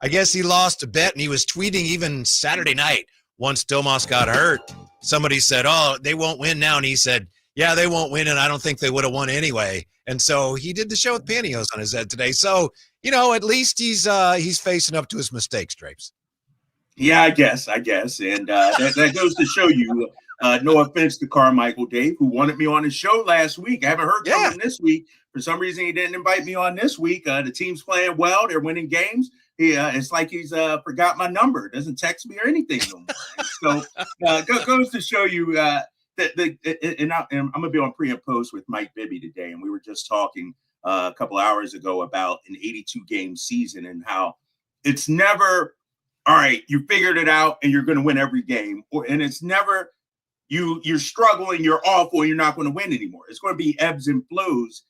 I guess he lost a bet, and he was tweeting even Saturday night once Domas got hurt. Somebody said, "Oh, they won't win now," and he said, "Yeah, they won't win, and I don't think they would have won anyway." And so he did the show with pantyhose on his head today. So at least he's facing up to his mistakes, Drapes. Yeah, I guess, and that goes to show you. No offense to Carmichael Dave, who wanted me on the show last week. I haven't heard from him this week. For some reason, he didn't invite me on this week. The team's playing well; they're winning games. It's like he's forgot my number. Doesn't text me or anything no more. So goes to show you and I'm gonna be on pre and post with Mike Bibby today, and we were just talking a couple hours ago about an 82 game season and how it's never all right. You figured it out, and you're going to win every game, and it's never you're struggling, you're awful, and you're not going to win anymore. It's going to be ebbs and flows.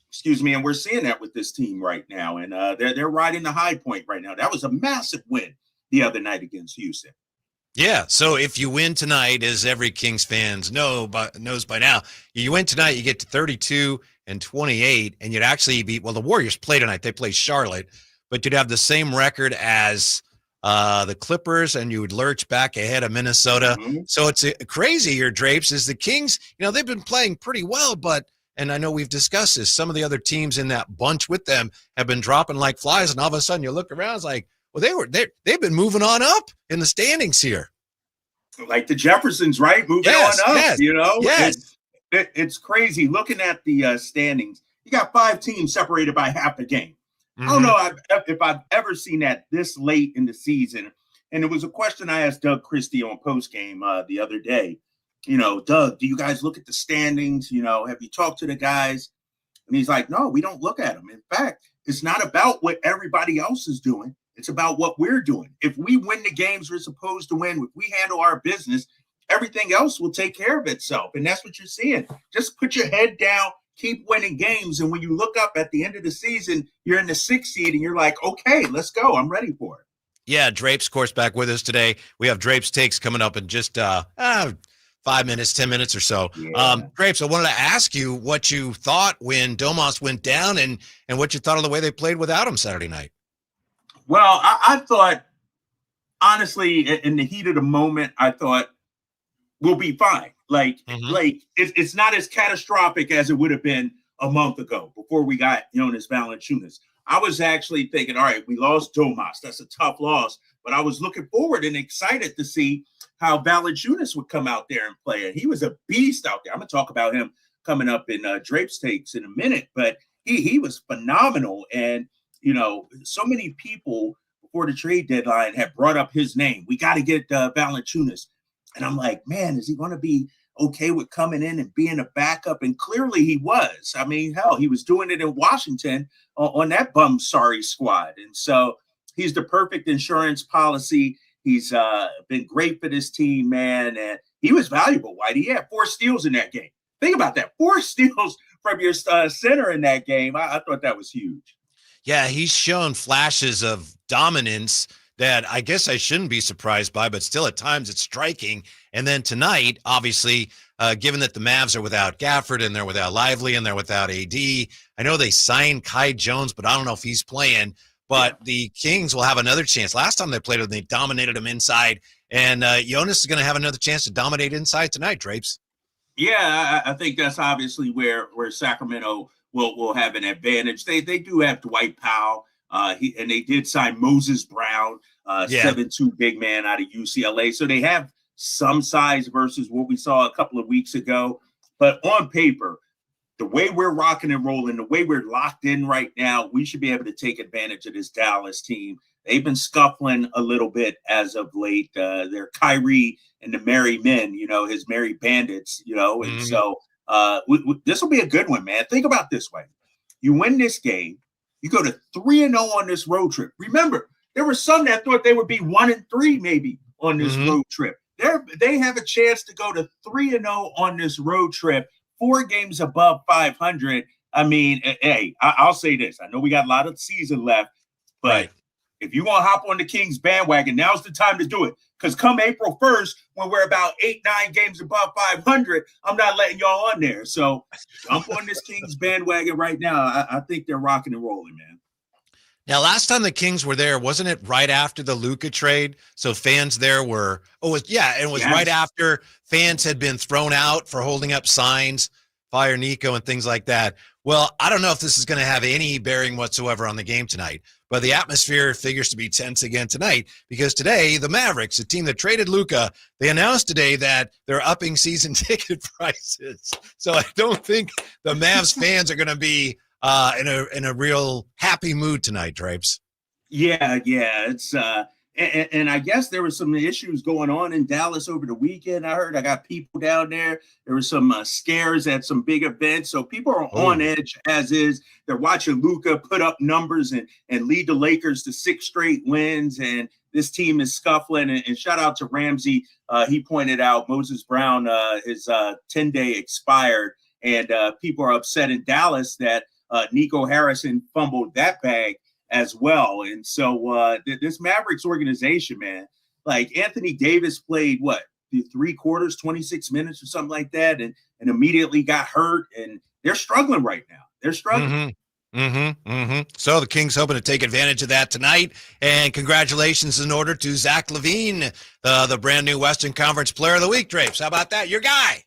Excuse me, and we're seeing that with this team right now, and they're riding the high point right now. That was a massive win the other night against Houston. Yeah, so if you win tonight, as every Kings fans knows by now, you win tonight, you get to 32-28, and you'd actually beat. Well, the Warriors play tonight; they play Charlotte, but you'd have the same record as the Clippers, and you would lurch back ahead of Minnesota. Mm-hmm. So it's crazy here, Drapes. Is the Kings? They've been playing pretty well, but. And I know we've discussed this. Some of the other teams in that bunch with them have been dropping like flies, and all of a sudden you look around, it's like, well, they've been moving on up in the standings here, like the Jeffersons, right? Moving on up. Yes. It's crazy looking at the standings. You got 5 teams separated by half a game. Mm-hmm. I don't know if I've ever seen that this late in the season. And it was a question I asked Doug Christie on postgame the other day. Doug, do you guys look at the standings? Have you talked to the guys? And he's like, no, we don't look at them. In fact, it's not about what everybody else is doing. It's about what we're doing. If we win the games we're supposed to win, if we handle our business, everything else will take care of itself. And that's what you're seeing. Just put your head down, keep winning games. And when you look up at the end of the season, you're in the 6th seed and you're like, okay, let's go. I'm ready for it. Yeah, Drapes, of course, back with us today. We have Drapes Takes coming up in just 5 minutes, 10 minutes or so. Yeah. Drapes, I wanted to ask you what you thought when Domas went down and what you thought of the way they played without him Saturday night. Well, I thought, honestly, in the heat of the moment, I thought we'll be fine. Like it's not as catastrophic as it would have been a month ago before we got Jonas Valanciunas. I was actually thinking, all right, we lost Domas. That's a tough loss. But I was looking forward and excited to see how Valanciunas would come out there and play. And he was a beast out there. I'm going to talk about him coming up in Drapes Takes in a minute. But he was phenomenal. And, so many people before the trade deadline had brought up his name. We got to get Valanciunas. And I'm like, man, is he going to be okay with coming in and being a backup? And clearly he was. I mean, hell, he was doing it in Washington on that bum sorry squad. And so he's the perfect insurance policy. He's been great for this team, man. And he was valuable, Whitey. He had 4 steals in that game. Think about that. 4 steals from your center in that game. I thought that was huge. Yeah, he's shown flashes of dominance that I guess I shouldn't be surprised by, but still at times it's striking. And then tonight, obviously, given that the Mavs are without Gafford and they're without Lively and they're without AD, I know they signed Kai Jones, but I don't know if he's playing. But the Kings will have another chance. Last time they played him, they dominated him inside. And Jonas is going to have another chance to dominate inside tonight, Drapes. Yeah, I think that's obviously where Sacramento will have an advantage. They do have Dwight Powell, and they did sign Moses Brown, 7'2" big man out of UCLA. So they have some size versus what we saw a couple of weeks ago. But on paper, the way we're rocking and rolling, the way we're locked in right now, we should be able to take advantage of this Dallas team. They've been scuffling a little bit as of late. They're Kyrie and the Merry Men, his Merry Bandits, and so this will be a good one, man. Think about this way. You win this game, you go to 3-0 on this road trip. Remember, there were some that thought they would be 1-3 maybe on this road trip. They have a chance to go to 3-0 on this road trip, 4 games above 500. I mean, hey, I'll say this. I know we got a lot of season left, but if you want to hop on the Kings bandwagon, now's the time to do it. Because come April 1st, when we're about 8-9 games above 500, I'm not letting y'all on there. So jump on this Kings bandwagon right now. I think they're rocking and rolling, man. Now, last time the Kings were there, wasn't it right after the Luka trade? So fans there were, and it was right Yes. after fans had been thrown out for holding up signs, fire Nico and things like that. Well, I don't know if this is going to have any bearing whatsoever on the game tonight, but the atmosphere figures to be tense again tonight because today the Mavericks, the team that traded Luka, they announced today that they're upping season ticket prices. So I don't think the Mavs fans are going to be in a real happy mood tonight, Drapes. Yeah, yeah. It's and I guess there were some issues going on in Dallas over the weekend. I heard I got people down there. There were some scares at some big events, so people are on Oh, edge as is. They're watching Luka put up numbers and lead the Lakers to 6 straight wins, and this team is scuffling. And shout out to Ramsey. He pointed out Moses Brown, his 10-day expired, and people are upset in Dallas that Nico Harrison fumbled that bag as well. And so this Mavericks organization, man, like Anthony Davis played what, 3 quarters, 26 minutes or something like that, and immediately got hurt, and they're struggling right now. They're struggling. So the Kings hoping to take advantage of that tonight. And congratulations in order to Zach LaVine, the brand new Western Conference Player of the Week, Drapes. How about that? Your guy.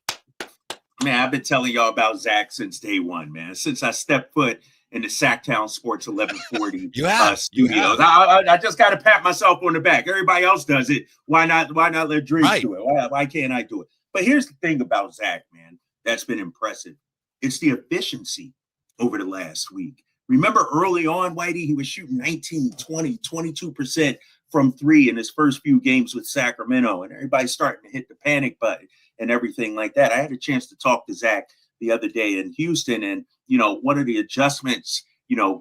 Man, I've been telling y'all about Zach since day one, man. Since I stepped foot in the Sacktown Sports 1140 You have. studios. I just got to pat myself on the back. Everybody else does it. Why not let Drapes Right. do it? Why can't I do it? But here's the thing about Zach, man, that's been impressive. It's the efficiency over the last week. Remember early on, Whitey, he was shooting 19, 20, 22% from three in his first few games with Sacramento, and everybody's starting to hit the panic button and everything like that. I had a chance to talk to Zach the other day in Houston, and one of the adjustments,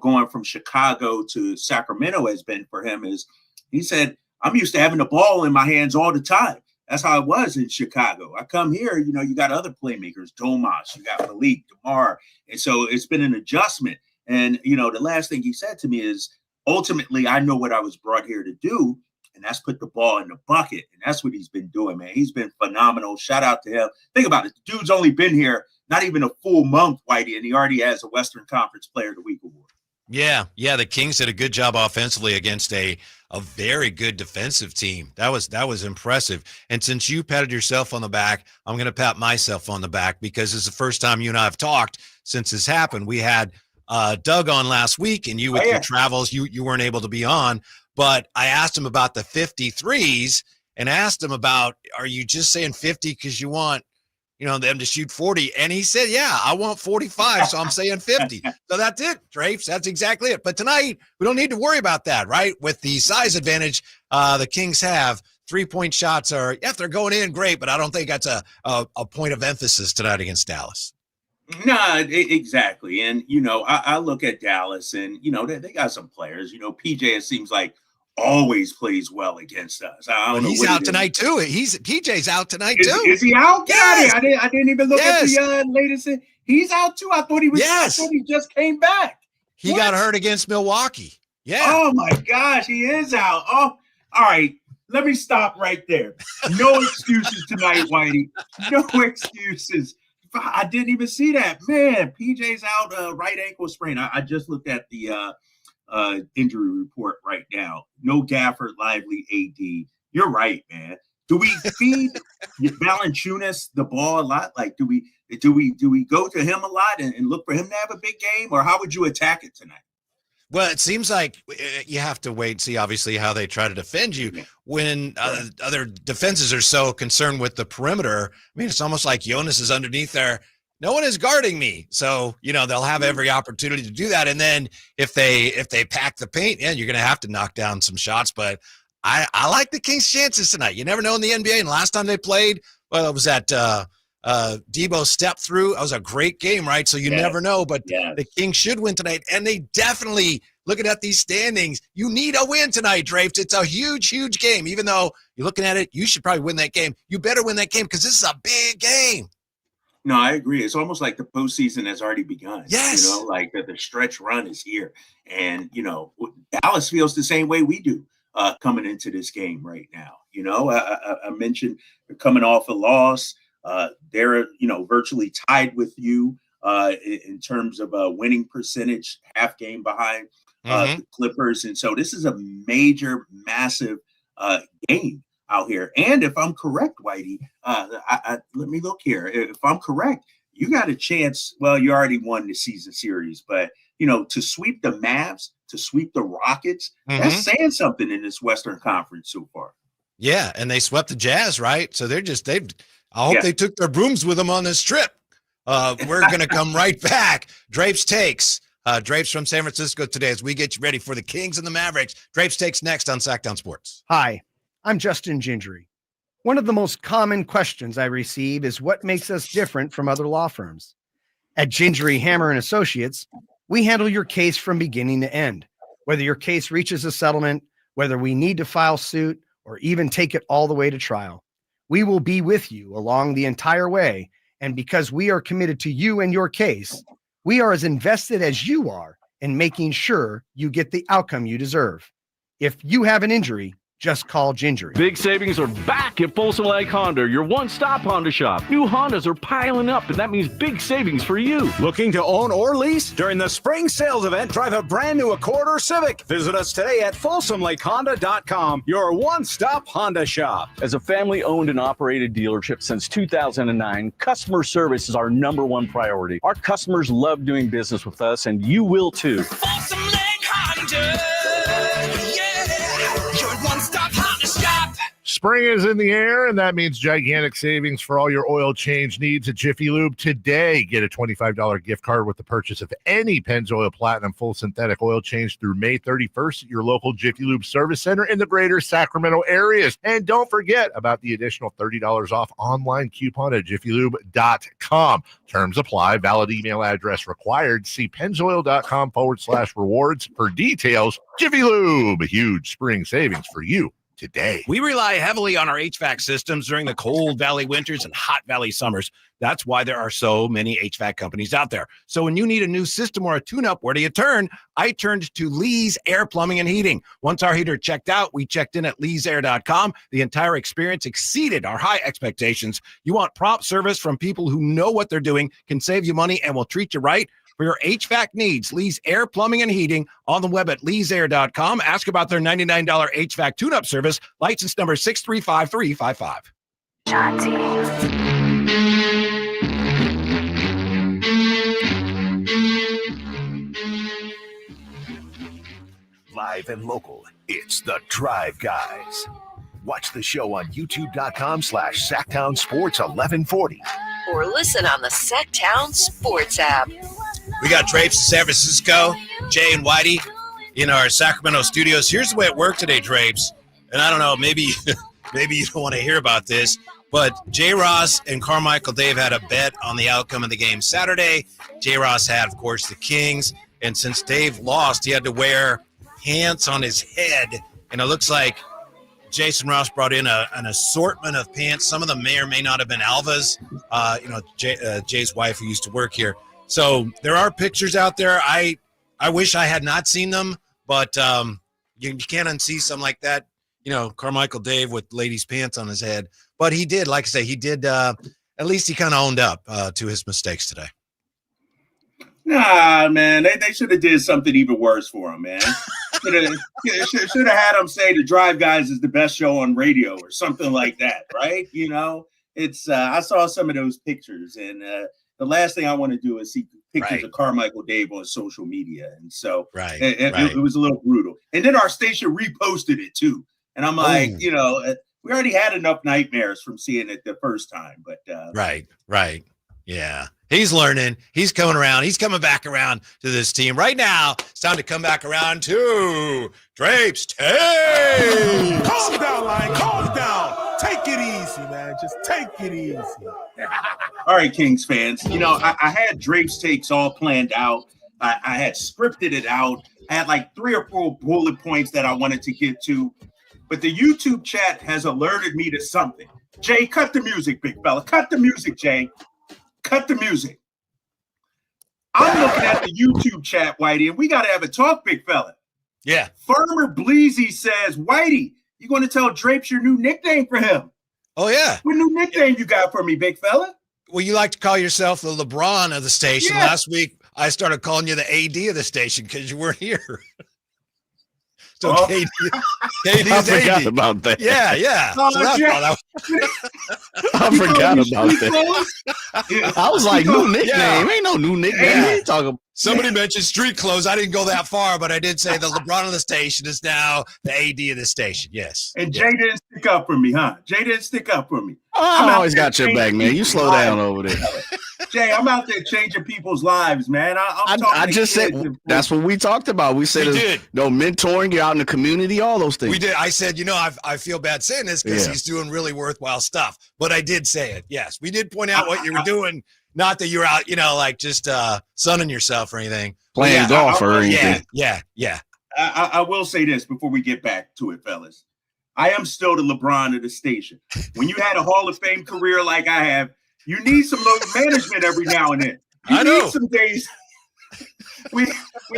going from Chicago to Sacramento has been for him is he said, I'm used to having the ball in my hands all the time. That's how it was in Chicago. I come here, you got other playmakers, Domas, you got Malik, DeMar. And so it's been an adjustment. And, the last thing he said to me is, ultimately, I know what I was brought here to do, and that's put the ball in the bucket. And that's what he's been doing, man. He's been phenomenal. Shout out to him. Think about it. The dude's only been here not even a full month, Whitey, and he already has a Western Conference Player of the Week award. Yeah. The Kings did a good job offensively against a very good defensive team. That was impressive. And since you patted yourself on the back, I'm going to pat myself on the back because it's the first time you and I have talked since this happened. We had Doug on last week, and you with your travels, you weren't able to be on. But I asked him about the 53s and asked him about, are you just saying 50 because you want them to shoot 40. And he said, yeah, I want 45. So I'm saying 50. So that's it, Drapes. That's exactly it. But tonight, we don't need to worry about that, right? With the size advantage the Kings have, 3-point shots are, if they're going in, great. But I don't think that's a point of emphasis tonight against Dallas. No, exactly. And, I look at Dallas and, they got some players. PJ, it seems like, always plays well against us. I don't know. He's out tonight too. PJ's out tonight too. Is he out? Yes. I didn't even look at the latest. He's out too. I thought he was. Yes. I thought he just came back. He got hurt against Milwaukee. Yeah. Oh my gosh, he is out. Oh, all right. Let me stop right there. No excuses tonight, Whitey. No excuses. I didn't even see that. Man, PJ's out. Right ankle sprain. I just looked at the injury report right now. No Gafford, Lively, AD. You're right, man. Do we feed Valanciunas the ball a lot? Like, do we go to him a lot and look for him to have a big game, or how would you attack it tonight? Well, it seems like you have to wait and see, obviously, how they try to defend you when other defenses are so concerned with the perimeter. I mean, it's almost like Jonas is underneath there. No one is guarding me. So, they'll have every opportunity to do that. And then if they pack the paint, you're going to have to knock down some shots. But I like the Kings' chances tonight. You never know in the NBA. And last time they played, well, it was that Debo step through. That was a great game, right? So you never know. But the Kings should win tonight. And they definitely, looking at these standings, you need a win tonight, Drapes. It's a huge, huge game. Even though you're looking at it, you should probably win that game. You better win that game because this is a big game. No, I agree. It's almost like the postseason has already begun. Yes. Like the stretch run is here. And, Dallas feels the same way we do coming into this game right now. I mentioned they're coming off a loss. They're, virtually tied with you in terms of winning percentage, half game behind the Clippers. And so this is a major, massive game out here. And if I'm correct, Whitey, let me look here. If I'm correct, you got a chance. Well, you already won the season series, but to sweep the Mavs, to sweep the Rockets, that's saying something in this Western Conference so far. Yeah, and they swept the Jazz, right? So I hope they took their brooms with them on this trip. We're going to come right back. Drapes takes. Drapes from San Francisco today as we get you ready for the Kings and the Mavericks. Drapes takes next on Sacktown Sports. Hi, I'm Justin Gingery. One of the most common questions I receive is what makes us different from other law firms. At Gingery, Hammer & Associates, we handle your case from beginning to end. Whether your case reaches a settlement, whether we need to file suit, or even take it all the way to trial, we will be with you along the entire way. And because we are committed to you and your case, we are as invested as you are in making sure you get the outcome you deserve. If you have an injury, just call Gingery. Big savings are back at Folsom Lake Honda, your one-stop Honda shop. New Hondas are piling up, and that means big savings for you. Looking to own or lease? During the spring sales event, drive a brand new Accord or Civic. Visit us today at FolsomLakeHonda.com, your one-stop Honda shop. As a family-owned and operated dealership since 2009, customer service is our #1 priority. Our customers love doing business with us, and you will too. Folsom Lake Honda, yeah, your one-stop Honda shop. Spring is in the air, and that means gigantic savings for all your oil change needs at Jiffy Lube today. Get a $25 gift card with the purchase of any Pennzoil Platinum full synthetic oil change through May 31st at your local Jiffy Lube service center in the greater Sacramento areas. And don't forget about the additional $30 off online coupon at jiffylube.com. Terms apply. Valid email address required. See pennzoil.com/rewards for details. Jiffy Lube, huge spring savings for you today. We rely heavily on our HVAC systems during the cold valley winters and hot valley summers. That's why there are so many HVAC companies out there. So when you need a new system or a tune-up, where do you turn? I turned to Lee's Air Plumbing and Heating. Once our heater checked out, we checked in at leesair.com. The entire experience exceeded our high expectations. You want prompt service from people who know what they're doing, can save you money, and will treat you right. For your HVAC needs, Lee's Air Plumbing and Heating, on the web at leesair.com. Ask about their $99 HVAC tune-up service, license number 6355355. Live and local, it's the Drive Guys. Watch the show on youtube.com/Sacktown Sports 1140. Or listen on the Sacktown Sports app. We got Drapes, San Francisco, Jay and Whitey in our Sacramento studios. Here's the way it worked today, Drapes. And I don't know, maybe you don't want to hear about this, but Jay Ross and Carmichael Dave had a bet on the outcome of the game Saturday. Jay Ross had, of course, the Kings. And since Dave lost, he had to wear pants on his head. And it looks like Jason Ross brought in an assortment of pants. Some of them may or may not have been Alva's, Jay's wife who used to work here. So there are pictures out there. I wish I had not seen them, but you can't unsee something like that. Carmichael Dave with ladies' pants on his head. But he did, like I say, at least he kind of owned up to his mistakes today. Nah, man, they should have did something even worse for him, man. Should have had him say the Drive Guys is the best show on radio or something like that, right? It's I saw some of those pictures, and the last thing I want to do is see pictures of Carmichael Dave on social media. And so it was a little brutal. And then our station reposted it too. And I'm like, we already had enough nightmares from seeing it the first time. But Right. Yeah. He's learning. He's coming around. He's coming back around to this team. Right now, it's time to come back around to Drapes Takes. Calm down, Lion. Calm down. Take it easy, man. Just take it easy. All right, Kings fans. I had Drapes Takes all planned out. I had scripted it out. I had like 3 or 4 bullet points that I wanted to get to. But the YouTube chat has alerted me to something. Jay, cut the music, big fella. Cut the music, Jay. Cut the music. I'm looking at the YouTube chat, Whitey, and we got to have a talk, big fella. Yeah. Farmer Bleezy says, Whitey, you going to tell Drapes your new nickname for him? Oh, yeah. What new nickname you got for me, big fella? Well, you like to call yourself the LeBron of the station. Yeah. Last week, I started calling you the AD of the station because you weren't here. So Oh. KD I is forgot 80. about that. Yeah. Oh, So that's Jay. all that- I forgot about that. that. I was like, new nickname. Yeah. Ain't no new nickname. Yeah. What are you talking about? Somebody mentioned street clothes. I didn't go that far, but I did say the LeBron of the station is now the AD of the station. Yes. And Jay didn't stick up for me, huh? Jay didn't stick up for me. I I'm out always there got your changing back, man. You people's slow lives. down over there. Jay, I'm out there changing people's lives, man. I'm talking I to just said kids and- that's what we talked about. We said We did. mentoring, you're out in the community, all those things. We did. I said, I feel bad saying this because Yeah. he's doing really worthwhile stuff. But I did say it. Yes. We did point out what you were doing. Not that you were out, like just sunning yourself or anything. Playing Yeah, golf or anything. Yeah. I will say this before we get back to it, fellas. I am still the LeBron of the station. When you had a Hall of Fame career like I have, you need some load management every now and then. You I know. need some days. when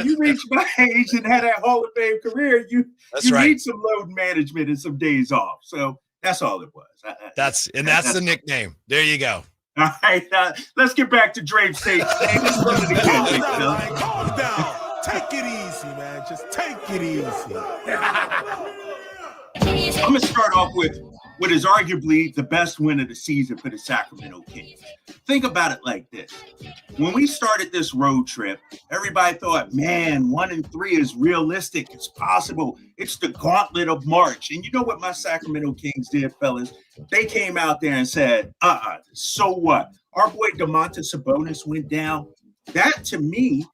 you reach my age and had that Hall of Fame career, you That's right. need some load management and some days off. So that's all it was. That's the nickname. There you go. All right. Let's get back to Drapes stage. Hey, let's run it again. Big fella. Calm down. Take it easy, man. Just take it easy. I'm going to start off with what is arguably the best win of the season for the Sacramento Kings. Think about it like this. When we started this road trip, everybody thought, man, 1-3 is realistic. It's possible. It's the gauntlet of March. And you know what my Sacramento Kings did, fellas? They came out there and said, so what? Our boy Domantas Sabonis went down. That, to me,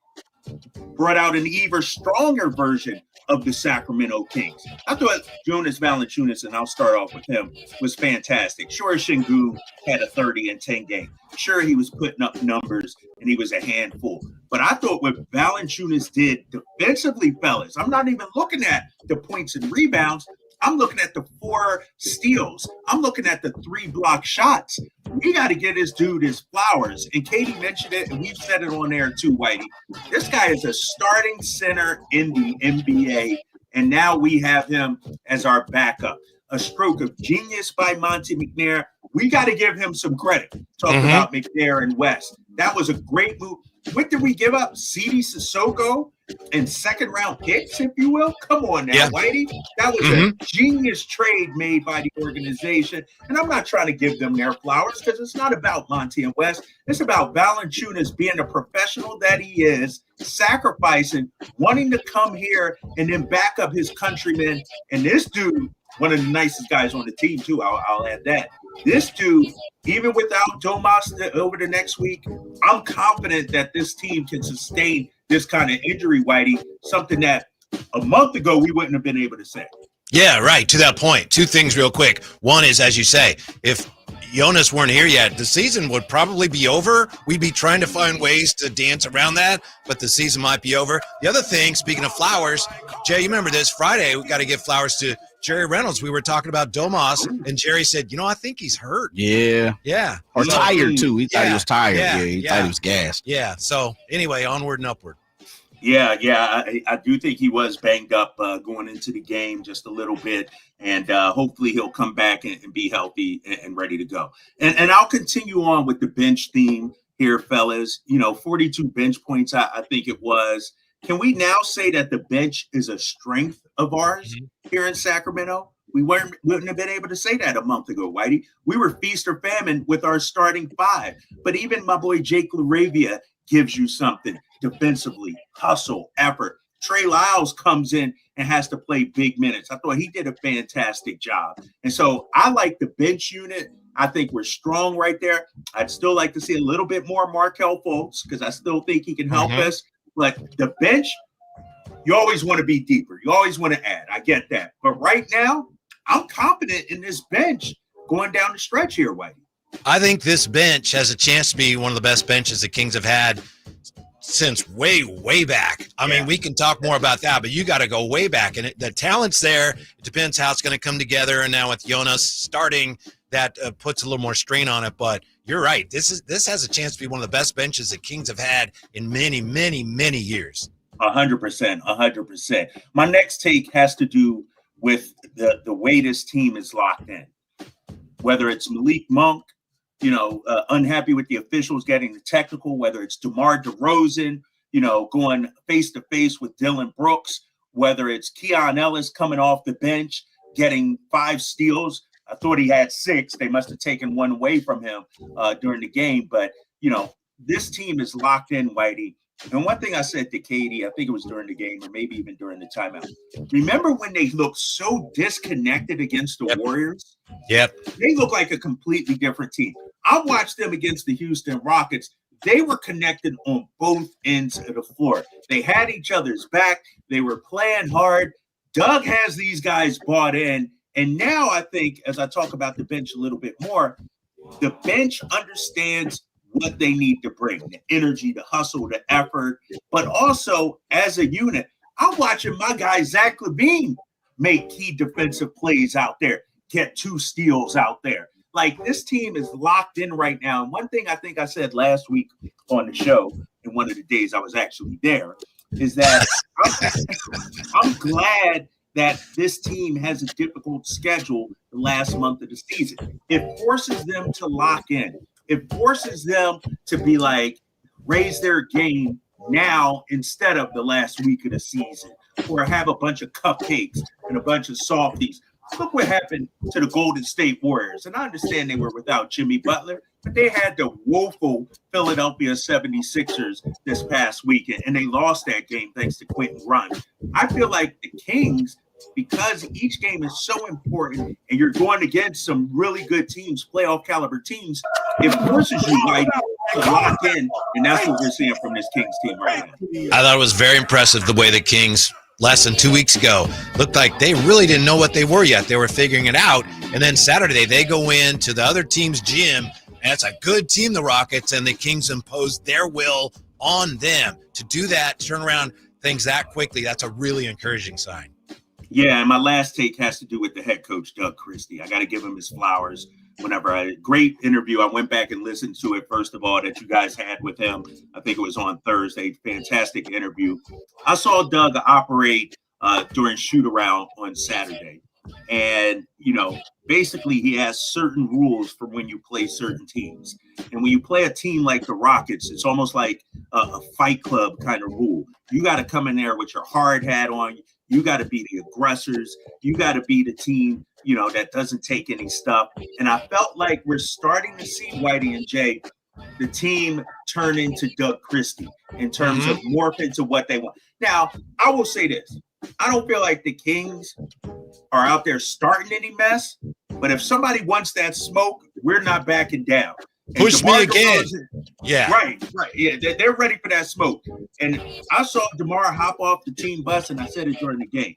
brought out an even stronger version of the Sacramento Kings. I thought Jonas Valanciunas, and I'll start off with him, was fantastic. Sure, Şengün had a 30-10 game. Sure, he was putting up numbers, and he was a handful. But I thought what Valanciunas did defensively, fellas, I'm not even looking at the points and rebounds. I'm looking at the 4 steals. I'm looking at the 3 block shots. We got to get this dude his flowers. And Katie mentioned it, and we've said it on there too, Whitey. This guy is a starting center in the NBA, and now we have him as our backup. A stroke of genius by Monty McNair. We got to give him some credit. Talking about McNair and West. That was a great move. What did we give up? Sidi Sissoko and second-round picks, if you will? Come on now, Whitey. That was a genius trade made by the organization. And I'm not trying to give them their flowers because it's not about Monty and West. It's about Valanciunas being the professional that he is, sacrificing, wanting to come here and then back up his countrymen. And this dude, one of the nicest guys on the team, too, I'll add that. This dude, even without Domas over the next week, I'm confident that this team can sustain this kind of injury, Whitey, something that a month ago we wouldn't have been able to say. Yeah, right. To that point, 2 things real quick. One is, as you say, if Jonas weren't here yet, the season would probably be over. We'd be trying to find ways to dance around that, but the season might be over. The other thing, speaking of flowers, Jay, you remember this Friday, we got to give flowers to Jerry Reynolds. We were talking about Domas, and Jerry said, I think he's hurt. Yeah. Yeah. Or tired, too. He thought he was tired. Yeah, He thought he was gassed. Yeah. So, anyway, onward and upward. Yeah, I do think he was banged up going into the game just a little bit, and hopefully he'll come back and be healthy and ready to go. And I'll continue on with the bench theme here, fellas. 42 bench points, I think it was. Can we now say that the bench is a strength of ours here in Sacramento? We wouldn't have been able to say that a month ago, Whitey. We were feast or famine with our starting 5. But even my boy Jake LaRavia gives you something defensively, hustle, effort. Trey Lyles comes in and has to play big minutes. I thought he did a fantastic job. And so I like the bench unit. I think we're strong right there. I'd still like to see a little bit more Markelle Fultz because I still think he can help us. But the bench, you always want to be deeper. You always want to add. I get that. But right now, I'm confident in this bench going down the stretch here, Whitey. I think this bench has a chance to be one of the best benches the Kings have had since way, way back. I mean, we can talk more about that, but you got to go way back. And the talent's there. It depends how it's going to come together. And now with Jonas starting, that puts a little more strain on it. But you're right. This has a chance to be one of the best benches the Kings have had in many, many, many years. 100%. My next take has to do with the way this team is locked in. Whether it's Malik Monk, unhappy with the officials getting the technical, whether it's DeMar DeRozan, going face-to-face with Dylan Brooks, whether it's Keon Ellis coming off the bench, getting 5 steals. I thought he had 6. They must have taken one away from him during the game. But, this team is locked in, Whitey. And one thing I said to Katie, I think it was during the game or maybe even during the timeout. Remember when they looked so disconnected against the Warriors? Yep. They look like a completely different team. I watched them against the Houston Rockets. They were connected on both ends of the floor. They had each other's back. They were playing hard. Doug has these guys bought in. And now I think, as I talk about the bench a little bit more, the bench understands what they need to bring, the energy, the hustle, the effort, but also as a unit. I'm watching my guy, Zach LaVine, make key defensive plays out there, get 2 steals out there. Like, this team is locked in right now. And one thing I think I said last week on the show, in one of the days I was actually there, is that I'm glad that this team has a difficult schedule the last month of the season. It forces them to lock in. It forces them to be like, raise their game now instead of the last week of the season, or have a bunch of cupcakes and a bunch of softies. Look what happened to the Golden State Warriors. And I understand they were without Jimmy Butler, but they had the woeful Philadelphia 76ers this past weekend, and they lost that game thanks to Quentin Run. I feel like the Kings, because each game is so important and you're going against some really good teams, playoff caliber teams, it forces you to lock in, and that's what we're seeing from this Kings team right now. I thought it was very impressive the way the Kings, less than 2 weeks ago, looked like they really didn't know what they were yet. They were figuring it out. And then Saturday, they go into the other team's gym, and it's a good team, the Rockets, and the Kings imposed their will on them. To do that, turn around things that quickly, that's a really encouraging sign. Yeah, and my last take has to do with the head coach, Doug Christie. I got to give him his flowers. Great interview. I went back and listened to it, first of all, that you guys had with him. I think it was on Thursday. Fantastic interview. I saw Doug operate during shoot-around on Saturday. And, basically he has certain rules for when you play certain teams. And when you play a team like the Rockets, it's almost like a fight club kind of rule. You got to come in there with your hard hat on. You got to be the aggressors. You got to be the team, that doesn't take any stuff. And I felt like we're starting to see, Whitey and Jay, the team turn into Doug Christie in terms of morph into what they want. Now, I will say this. I don't feel like the Kings are out there starting any mess, but if somebody wants that smoke, we're not backing down. And Push me again. Yeah. Right. Yeah, they're ready for that smoke. And I saw DeMar hop off the team bus, and I said it during the game.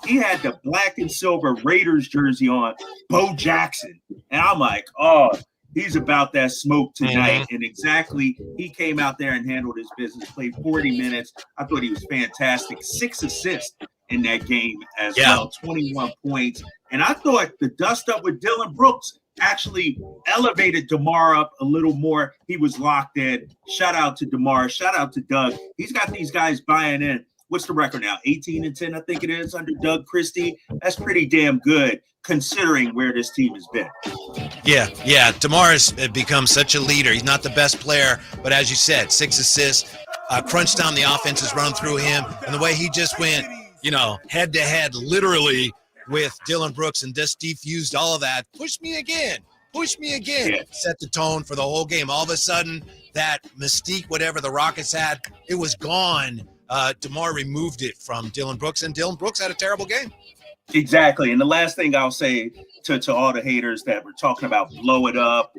He had the black and silver Raiders jersey on, Bo Jackson. And I'm like, oh, he's about that smoke tonight. And exactly, he came out there and handled his business, played 40 minutes. I thought he was fantastic. 6 assists in that game as well, 21 points. And I thought the dust up with Dylan Brooks actually elevated DeMar up a little more. He was locked in. Shout out to DeMar. Shout out to Doug. He's got these guys buying in. What's the record now? 18-10, I think it is, under Doug Christie. That's pretty damn good considering where this team has been. Yeah. DeMar has become such a leader. He's not the best player, but as you said, 6 assists, crunch down the offense is run through him, and the way he just went, head-to-head literally with Dylan Brooks and just defused all of that. Push me again. Yeah. Set the tone for the whole game. All of a sudden, that mystique, whatever the Rockets had, it was gone. DeMar removed it from Dylan Brooks, and Dylan Brooks had a terrible game. Exactly. And the last thing I'll say to all the haters that were talking about blow it up,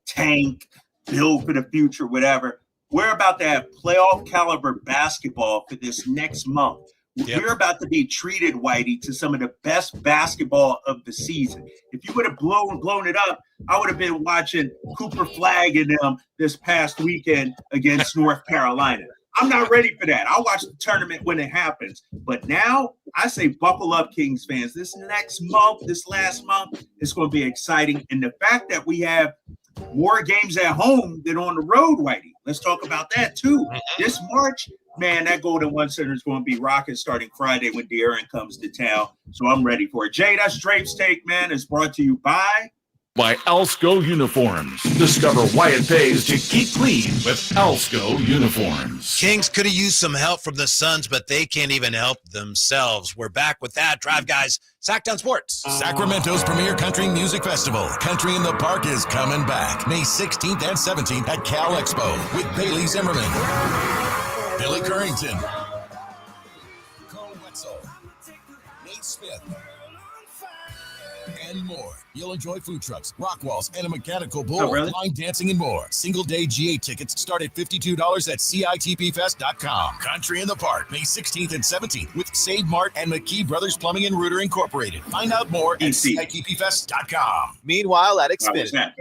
tank, build for the future, whatever, we're about to have playoff caliber basketball for this next month. Yep. We're about to be treated, Whitey, to some of the best basketball of the season. If you would have blown it up, I would have been watching Cooper Flagg and them this past weekend against North Carolina. I'm not ready for that. I'll watch the tournament when it happens. But now I say buckle up, Kings fans. This last month, it's going to be exciting. And the fact that we have more games at home than on the road, Whitey. Let's talk about that, too. This March, man, that Golden One Center is going to be rocking starting Friday when De'Aaron comes to town. So I'm ready for it. Jay, that's Drapes Take, man. It's brought to you by By Alsco Uniforms. Discover why it pays to keep clean with Alsco Uniforms. Kings could have used some help from the Suns, but they can't even help themselves. We're back with that. Drive Guys, Sacktown Sports. Sacramento's premier country music festival, Country in the Park, is coming back May 16th and 17th at Cal Expo with Bailey Zimmerman, Billy Currington, Cole Wetzel, Nate Smith, and more. You'll enjoy food trucks, rock walls, and a mechanical bull, line dancing, and more. Single-day GA tickets start at $52 at CITPFest.com. Country in the Park, May 16th and 17th with Save Mart and McKee Brothers Plumbing and Rooter Incorporated. Find out more at CITPFest.com. Meanwhile, at Xfinity.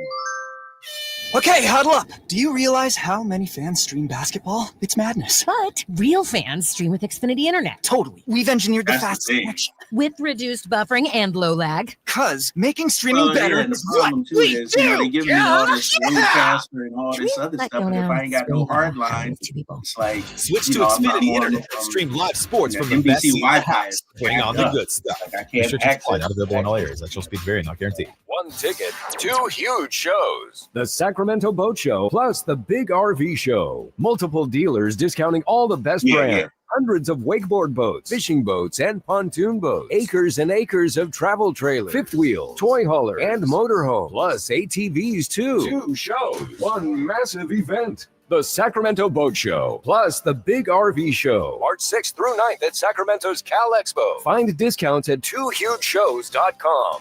Okay, huddle up. Do you realize how many fans stream basketball? It's madness. But real fans stream with Xfinity Internet. Totally. We've engineered the fastest connection. With reduced buffering and low lag. Cause making streaming better is what we do. They give me all this faster and all this other stuff, and if I ain't got no hard line, it's like switch to Xfinity Internet. Stream live sports from the best Wi-Fi. Bring on the good stuff. I can't access. Not available in all areas. Actual speed vary, not guaranteed. One ticket, two huge shows. The Sacramento Boat Show plus the Big RV Show. Multiple dealers discounting all the best brands. Yeah. Hundreds of wakeboard boats, fishing boats, and pontoon boats. Acres and acres of travel trailers, fifth wheel, toy hauler, and motorhome. Plus ATVs too. 2 shows, one massive event. The Sacramento Boat Show plus the Big RV Show. March 6th through 9th at Sacramento's Cal Expo. Find discounts at twohugeshows.com.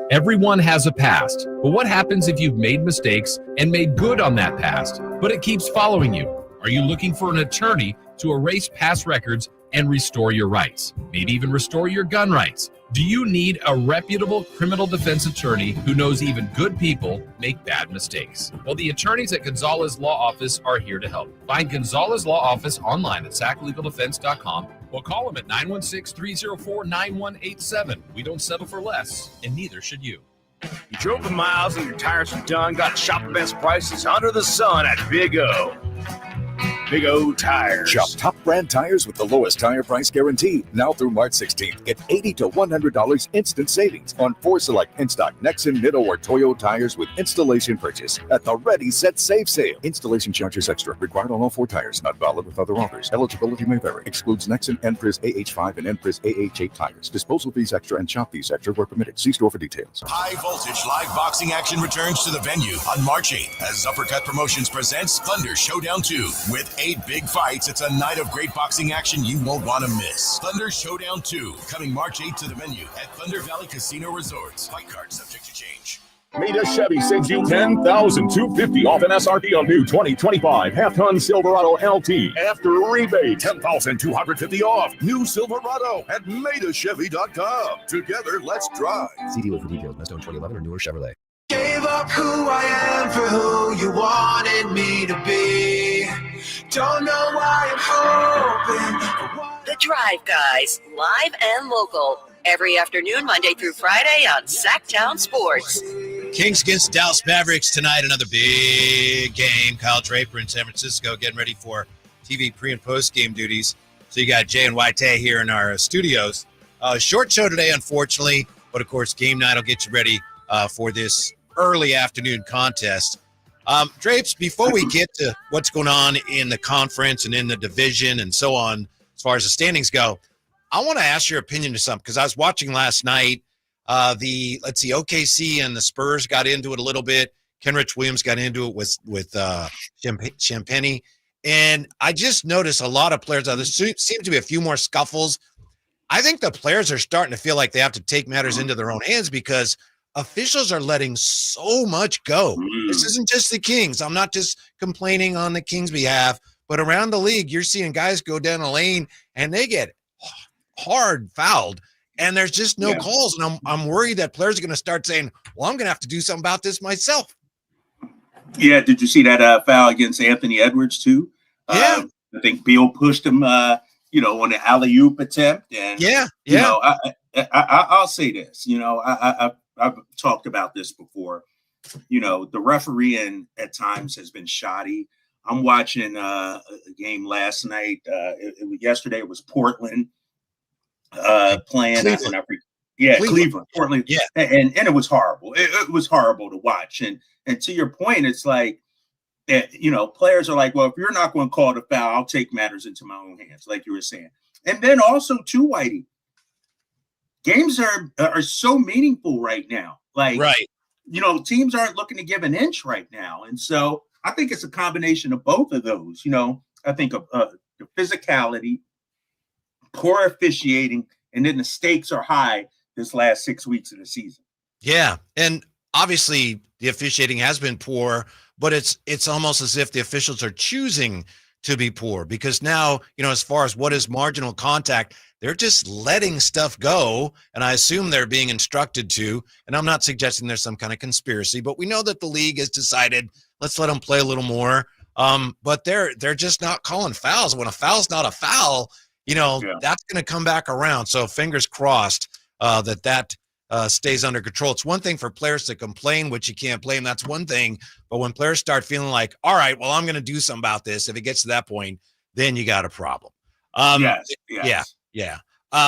Everyone has a past, but what happens if you've made mistakes and made good on that past, but it keeps following you? Are you looking for an attorney to erase past records and restore your rights? Maybe even restore your gun rights? Do you need a reputable criminal defense attorney who knows even good people make bad mistakes? Well, the attorneys at Gonzalez Law Office are here to help. Find Gonzalez Law Office online at saclegaldefense.com or call them at 916-304-9187. We don't settle for less, and neither should you. You drove the miles and your tires are done. Got to shop the best prices under the sun at Big O. Big O Tires. Shop top brand tires with the lowest tire price guarantee. Now through March 16th, get $80 to $100 instant savings on 4 select in-stock Nexen, Nitto, or Toyo tires with installation purchase at the Ready, Set, Save sale. Installation charges extra. Required on all 4 tires. Not valid with other offers. Eligibility may vary. Excludes Nexen, Enpris AH5, and Enpris AH8 tires. Disposal fees extra and shop fees extra where permitted. See store for details. High Voltage live boxing action returns to the venue on March 8th as Uppercut Promotions presents Thunder Showdown 2 with 8 big fights. It's a night of great boxing action you won't want to miss. Thunder Showdown 2 coming March 8th to the venue at Thunder Valley Casino Resorts. Fight card subject to change. Meta Chevy sends you $10,250 off an SRP on new 2025 half-ton Silverado LT after rebate. $10,250 off new Silverado at MetaChevy.com. Together, let's drive. See dealer for details. Best own 2011 or newer Chevrolet. Gave up who I am for who you wanted me to be. Don't know why I'm hoping. The Drive Guys, live and local, every afternoon, Monday through Friday on Sacktown Sports. Kings against Dallas Mavericks tonight, another big game. Kyle Draper in San Francisco getting ready for TV pre- and post-game duties. So you got Jay and White here in our studios. Short show today, unfortunately, but of course, game night will get you ready for this early afternoon contest. Drapes, before we get to what's going on in the conference and in the division and so on, as far as the standings go, I want to ask your opinion to something because I was watching last night. OKC and the Spurs got into it a little bit. Kenrich Williams got into it with Champagny, and I just noticed a lot of players. There seems to be a few more scuffles. I think the players are starting to feel like they have to take matters into their own hands because officials are letting so much go. This isn't just the Kings. I'm not just complaining on the Kings' behalf, but around the league, you're seeing guys go down a lane and they get hard fouled, and there's just no calls. And I'm worried that players are going to start saying, well, I'm going to have to do something about this myself. Yeah, did you see that foul against Anthony Edwards too? I think Beal pushed him, on the alley-oop attempt. And I'll say this. I've talked about this before. The refereeing at times has been shoddy. I'm watching a game last night. Yesterday it was Portland playing. Yeah, Cleveland, Portland. Yeah. And it was horrible. It was horrible to watch. And to your point, it's like, players are like, well, if you're not going to call the foul, I'll take matters into my own hands, like you were saying. And then also, too, Whitey, games are so meaningful right now. Like, right. Teams aren't looking to give an inch right now. And so I think it's a combination of both of those. I think of the physicality, poor officiating, and then the stakes are high this last 6 weeks of the season. Yeah. And obviously the officiating has been poor, but it's almost as if the officials are choosing to be poor, because now, as far as what is marginal contact, they're just letting stuff go. And I assume they're being instructed to, and I'm not suggesting there's some kind of conspiracy, but we know that the league has decided, let's let them play a little more. But they're just not calling fouls. When a foul's not a foul, that's going to come back around. So fingers crossed that stays under control. It's one thing for players to complain, which you can't blame. That's one thing. But when players start feeling like, all right, well, I'm going to do something about this, if it gets to that point, then you got a problem. Yes. Yeah.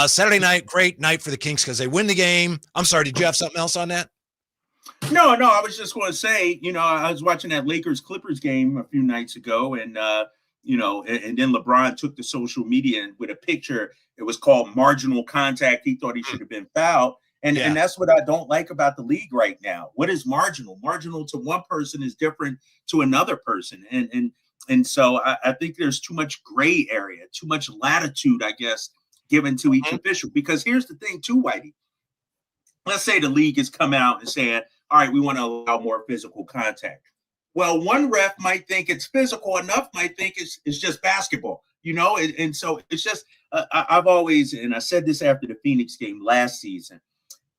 Saturday night, great night for the Kings because they win the game. I'm sorry, did you have something else on that? No, I was just going to say, I was watching that Lakers-Clippers game a few nights ago, and, and then LeBron took to social media and with a picture, it was called marginal contact. He thought he should have been fouled. And that's what I don't like about the league right now. What is marginal? Marginal to one person is different to another person. And so I think there's too much gray area, too much latitude, I guess, given to each official. Because here's the thing too, Whitey. Let's say the league has come out and saying, all right, we want to allow more physical contact. Well, one ref might think it's physical enough, might think it's just basketball, and so it's just, I've always, and I said this after the Phoenix game last season,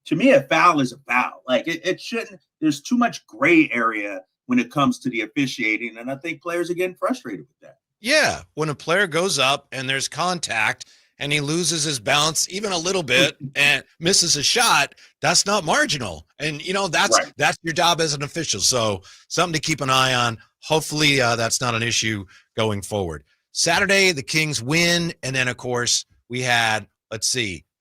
to me, a foul is a foul. Like it shouldn't, there's too much gray area when it comes to the officiating. And I think players are getting frustrated with that. Yeah. When a player goes up and there's contact and he loses his balance even a little bit and misses a shot, that's not marginal. And, that's your job as an official. So something to keep an eye on. Hopefully that's not an issue going forward. Saturday, the Kings win. And then, of course, we had,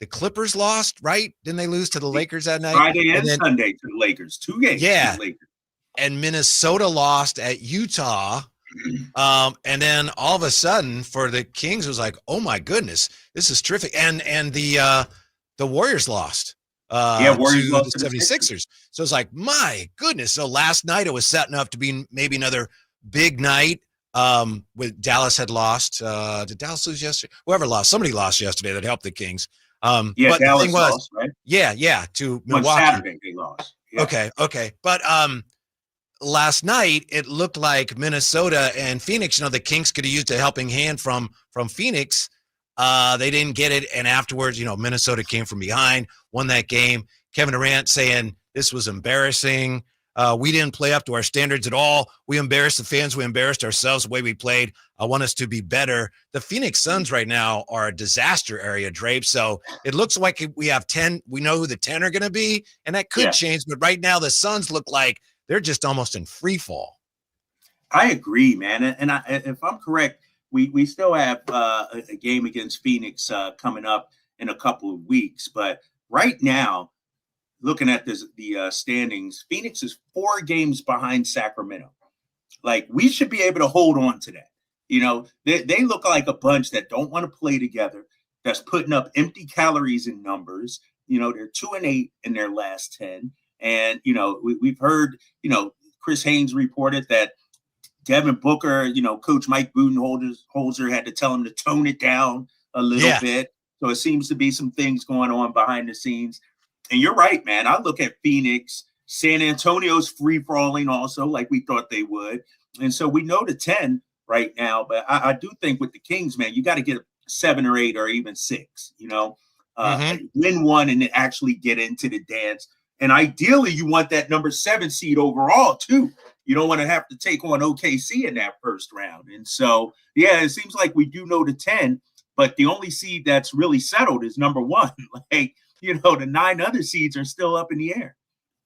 the Clippers lost, right? Didn't they lose to the Lakers that night? Friday and then Sunday to the Lakers. 2 games. Yeah. To the Lakers. And Minnesota lost at Utah. And then all of a sudden for the Kings, it was like, oh my goodness, this is terrific. And the Warriors lost. Warriors lost to the 76ers. So it's like, my goodness. So last night it was setting up to be maybe another big night. With Dallas had lost. Did Dallas lose yesterday? Whoever lost, somebody lost yesterday that helped the Kings. But Dallas the thing was, lost, right? Yeah, to Milwaukee. On Saturday they lost. Yeah. Okay. But last night it looked like Minnesota and Phoenix, the Kings could have used a helping hand from Phoenix. They didn't get it, and afterwards, Minnesota came from behind, won that game. Kevin Durant saying this was embarrassing. We didn't play up to our standards at all. We embarrassed the fans. We embarrassed ourselves the way we played. I want us to be better. The Phoenix Suns right now are a disaster area, Drapes. So it looks like we have 10. We know who the 10 are going to be, and that could change. But right now the Suns look like they're just almost in free fall. I agree, man. And if I'm correct, we still have a game against Phoenix coming up in a couple of weeks. But right now, looking at the standings, Phoenix is 4 games behind Sacramento. Like, we should be able to hold on to that. They look like a bunch that don't want to play together, that's putting up empty calories in numbers. They're 2-8 in their last 10. And, we've heard, Chris Haynes reported that Devin Booker, Coach Mike Budenholzer had to tell him to tone it down a little bit. So it seems to be some things going on behind the scenes. And you're right, man. I look at Phoenix, San Antonio's free-falling also, like we thought they would. And so we know the 10 right now. But I do think with the Kings, man, you got to get 7 or 8 or even 6, win one and then actually get into the dance. And ideally, you want that number 7 seed overall, too. You don't want to have to take on OKC in that first round. And so, it seems like we do know the 10, but the only seed that's really settled is number 1. The 9 other seeds are still up in the air.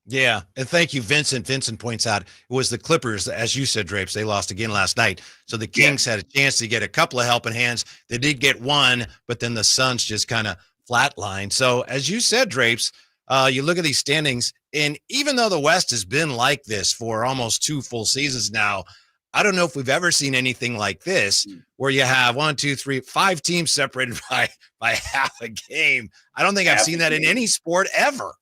Yeah. And thank you, Vincent. Vincent points out it was the Clippers, as you said, Drapes, they lost again last night. So the Kings had a chance to get a couple of helping hands. They did get one, but then the Suns just kind of flatline. So as you said, Drapes, you look at these standings, and even though the West has been like this for almost 2 full seasons now, I don't know if we've ever seen anything like this where you have 1, 2, 3, 5 teams separated by half a game. I don't think I've seen that in any sport ever.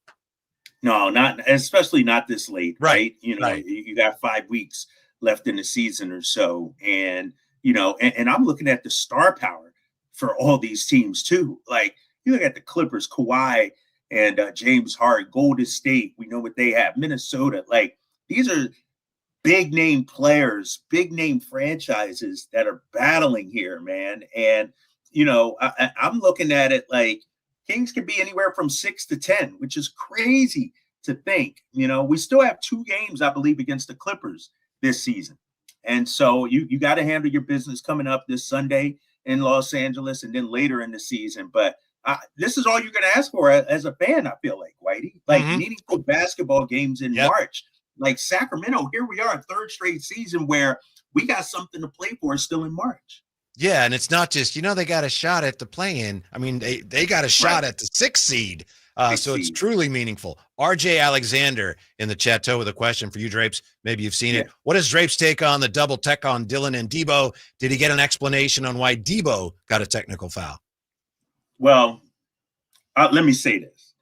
No, not especially not this late, right? Right. You got 5 weeks left in the season or so, and and I'm looking at the star power for all these teams too. Like you look at the Clippers, Kawhi and James Harden, Golden State. We know what they have. Minnesota. Like these are big name players, big name franchises that are battling here, man. And I'm looking at it like Kings could be anywhere from 6 to 10, which is crazy to think. We still have 2 games, I believe, against the Clippers this season. And so you got to handle your business coming up this Sunday in Los Angeles and then later in the season. But this is all you're going to ask for as a fan, I feel like, Whitey. Like meaningful basketball games in March. Like Sacramento, here we are, 3rd straight season where we got something to play for still in March. Yeah, and it's not just, they got a shot at the play-in. I mean, they got a shot at the 6th seed. So it's truly meaningful. RJ Alexander in the chateau with a question for you, Drapes. Maybe you've seen it. What is Drapes' take on the double tech on Dylan and Debo? Did he get an explanation on why Debo got a technical foul? Well, let me say this.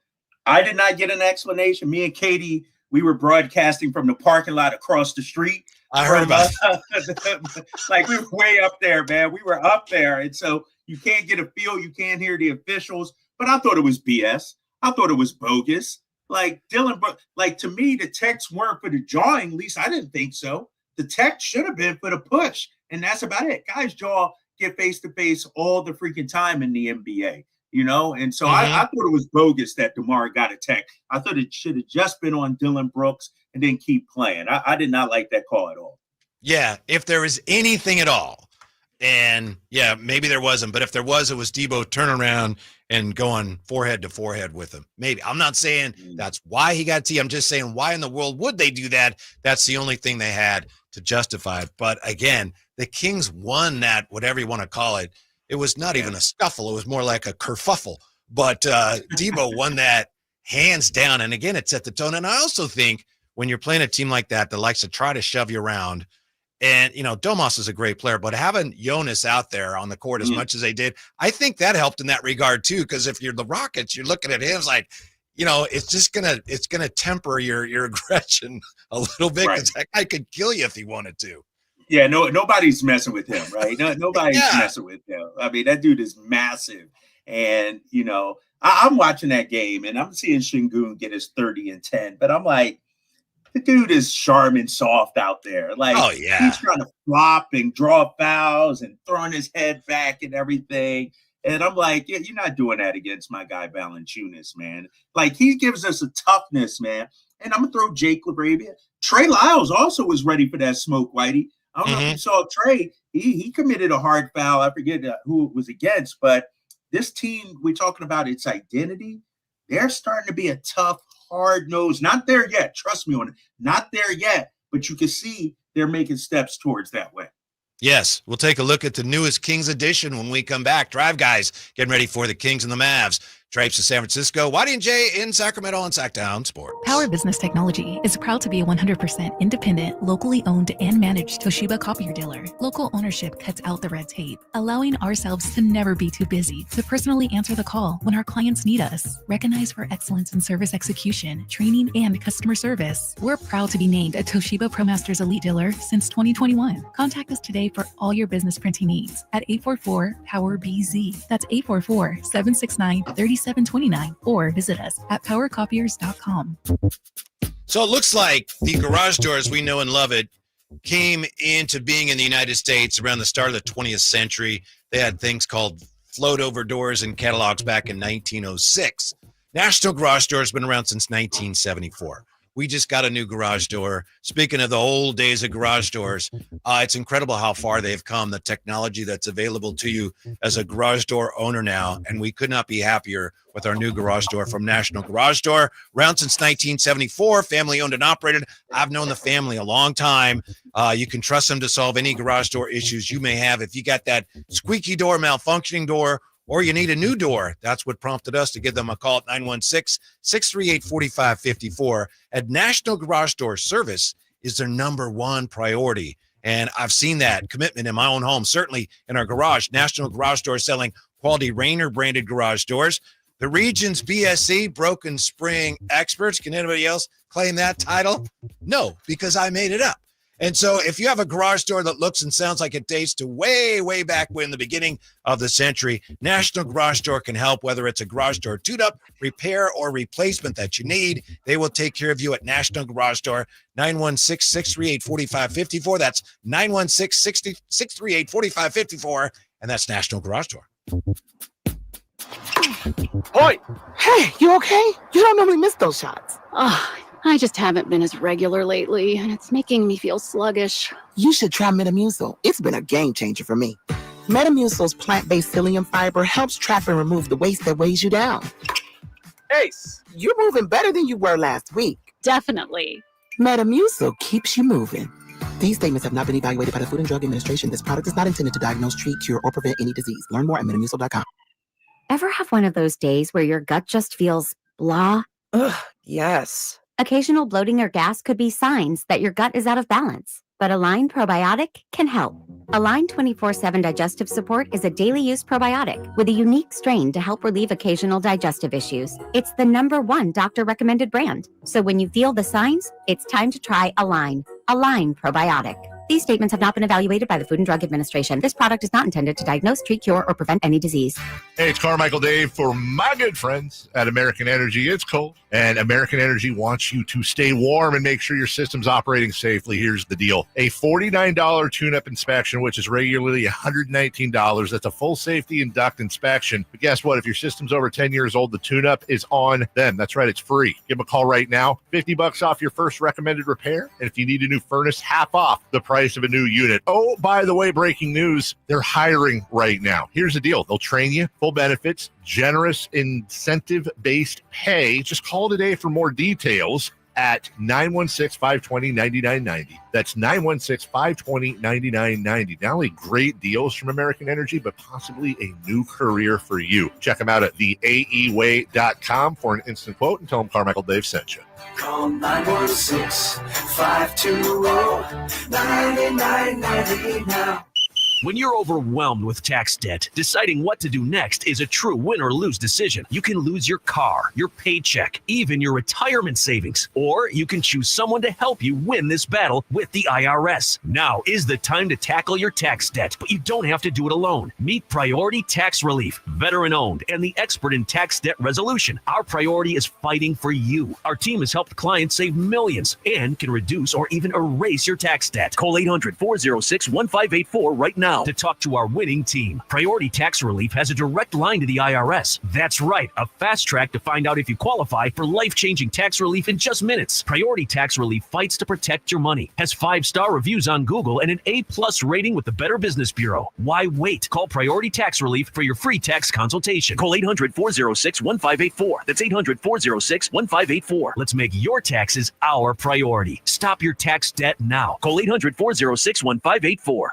I did not get an explanation. Me and Katie, we were broadcasting from the parking lot across the street. I heard about it. Like we were way up there, man. We were up there. And so you can't get a feel. You can't hear the officials. But I thought it was BS. I thought it was bogus. Like Dylan, like to me, the techs weren't for the jawing. At least I didn't think so. The tech should have been for the push. And that's about it. Guys' jaw get face to face all the freaking time in the NBA. And so I thought it was bogus that DeMar got a tech. I thought it should have just been on Dylan Brooks and then keep playing. I did not like that call at all. Yeah, if there was anything at all, and maybe there wasn't, but if there was, it was Debo turning around and going forehead to forehead with him. Maybe. I'm not saying that's why he got T. I'm just saying, why in the world would they do that? That's the only thing they had to justify it. But again, the Kings won that, whatever you want to call it. It was not even a scuffle. It was more like a kerfuffle. But Debo won that hands down. And again, it set the tone. And I also think when you're playing a team like that likes to try to shove you around, and, Domas is a great player, but having Jonas out there on the court as much as they did, I think that helped in that regard too. Because if you're the Rockets, you're looking at him like, it's gonna temper your aggression a little bit, because that guy could kill you if he wanted to. Yeah, nobody's messing with him, right? Nobody's messing with him. I mean, that dude is massive. And, I'm watching that game and I'm seeing Şengün get his 30 and 10, but I'm like, the dude is sharp and soft out there. Like, he's trying to flop and draw fouls and throwing his head back and everything. And I'm like, you're not doing that against my guy Valanciunas, man. Like, he gives us a toughness, man. And I'm going to throw Jake LaRavia. Trey Lyles also was ready for that smoke, Whitey. I don't know if you saw Trey. He committed a hard foul. I forget who it was against. But this team, we're talking about its identity. They're starting to be a tough, hard-nosed. Not there yet. Trust me on it. Not there yet. But you can see they're making steps towards that way. Yes, we'll take a look at the newest Kings edition when we come back. Drive Guys getting ready for the Kings and the Mavs. Drapes in San Francisco, Whitey and Jay in Sacramento on Sacktown Sports. Power Business Technology is proud to be a 100% independent, locally owned and managed Toshiba copier dealer. Local ownership cuts out the red tape, allowing ourselves to never be too busy to personally answer the call when our clients need us. Recognized for excellence in service execution, training, and customer service, we're proud to be named a Toshiba ProMasters Elite Dealer since 2021. Contact us today for all your business printing needs at 844-POWER-BZ. That's 844-769-3729, or visit us at powercopiers.com. So it looks like the garage door, as we know and love it, came into being in the United States around the start of the 20th century. They had things called float over doors in catalogs back in 1906. National Garage Door has been around since 1974. We just got a new garage door. Speaking of the old days of garage doors, it's incredible how far they've come, the technology that's available to you as a garage door owner now. And we could not be happier with our new garage door from National Garage Door. Around since 1974, family owned and operated. I've known the family a long time. You can trust them to solve any garage door issues you may have. If you got that squeaky door, malfunctioning door, or you need a new door. That's what prompted us to give them a call at 916-638-4554. At National Garage Door, service is their number one priority. And I've seen that commitment in my own home, certainly in our garage. National Garage Door selling quality Rainer branded garage doors. The region's BSC, Broken Spring experts. Can anybody else claim that title? No, because I made it up. And so if you have a garage door that looks and sounds like it dates to way, way back when the beginning of the century, National Garage Door can help, whether it's a garage door tune-up, repair, or replacement that you need. They will take care of you at National Garage Door, 916-638-4554. That's 916-638-4554, and that's National Garage Door. Hoy! Hey, you okay? You don't normally miss those shots. Oh, I just haven't been as regular lately, and it's making me feel sluggish. You should try Metamucil. It's been a game changer for me. Metamucil's plant-based psyllium fiber helps trap and remove the waste that weighs you down. Ace, you're moving better than you were last week. Definitely. Metamucil keeps you moving. These statements have not been evaluated by the Food and Drug Administration. This product is not intended to diagnose, treat, cure, or prevent any disease. Learn more at metamucil.com. Ever have one of those days where your gut just feels blah? Ugh, yes. Occasional bloating or gas could be signs that your gut is out of balance, but Align Probiotic can help. Align 24/7 Digestive Support is a daily use probiotic with a unique strain to help relieve occasional digestive issues. It's the #1 doctor-recommended brand. So when you feel the signs, it's time to try Align. Align Probiotic. These statements have not been evaluated by the Food and Drug Administration. This product is not intended to diagnose, treat, cure, or prevent any disease. Hey, it's Carmichael Dave for my good friends at American Energy. It's cold, and American Energy wants you to stay warm and make sure your system's operating safely. Here's the deal. A $49 tune-up inspection, which is regularly $119. That's a full safety and duct inspection. But guess what? If your system's over 10 years old, the tune-up is on them. That's right. It's free. Give them a call right now. $50 off your first recommended repair. And if you need a new furnace, half off the price of a new unit. Oh, by the way, breaking news, they're hiring right now. Here's the deal. They'll train you, full benefits, generous incentive-based pay. Just call today for more details at 916-520-9990. That's 916-520-9990. Not only great deals from American Energy, but possibly a new career for you. Check them out at theaeway.com for an instant quote and tell them Carmichael Dave sent you. Call 916-520-9990 now. When you're overwhelmed with tax debt, deciding what to do next is a true win or lose decision. You can lose your car, your paycheck, even your retirement savings. Or you can choose someone to help you win this battle with the IRS. Now is the time to tackle your tax debt, but you don't have to do it alone. Meet Priority Tax Relief, veteran-owned and the expert in tax debt resolution. Our priority is fighting for you. Our team has helped clients save millions and can reduce or even erase your tax debt. Call 800-406-1584 right now to talk to our winning team. Priority Tax Relief has a direct line to the IRS. That's right, a fast track to find out if you qualify for life-changing tax relief in just minutes. Priority Tax Relief fights to protect your money, has 5-star reviews on Google and an A+ rating with the Better Business Bureau. Why wait? Call Priority Tax Relief for your free tax consultation. Call 800-406-1584. That's 800-406-1584. Let's make your taxes our priority. Stop your tax debt now. Call 800-406-1584.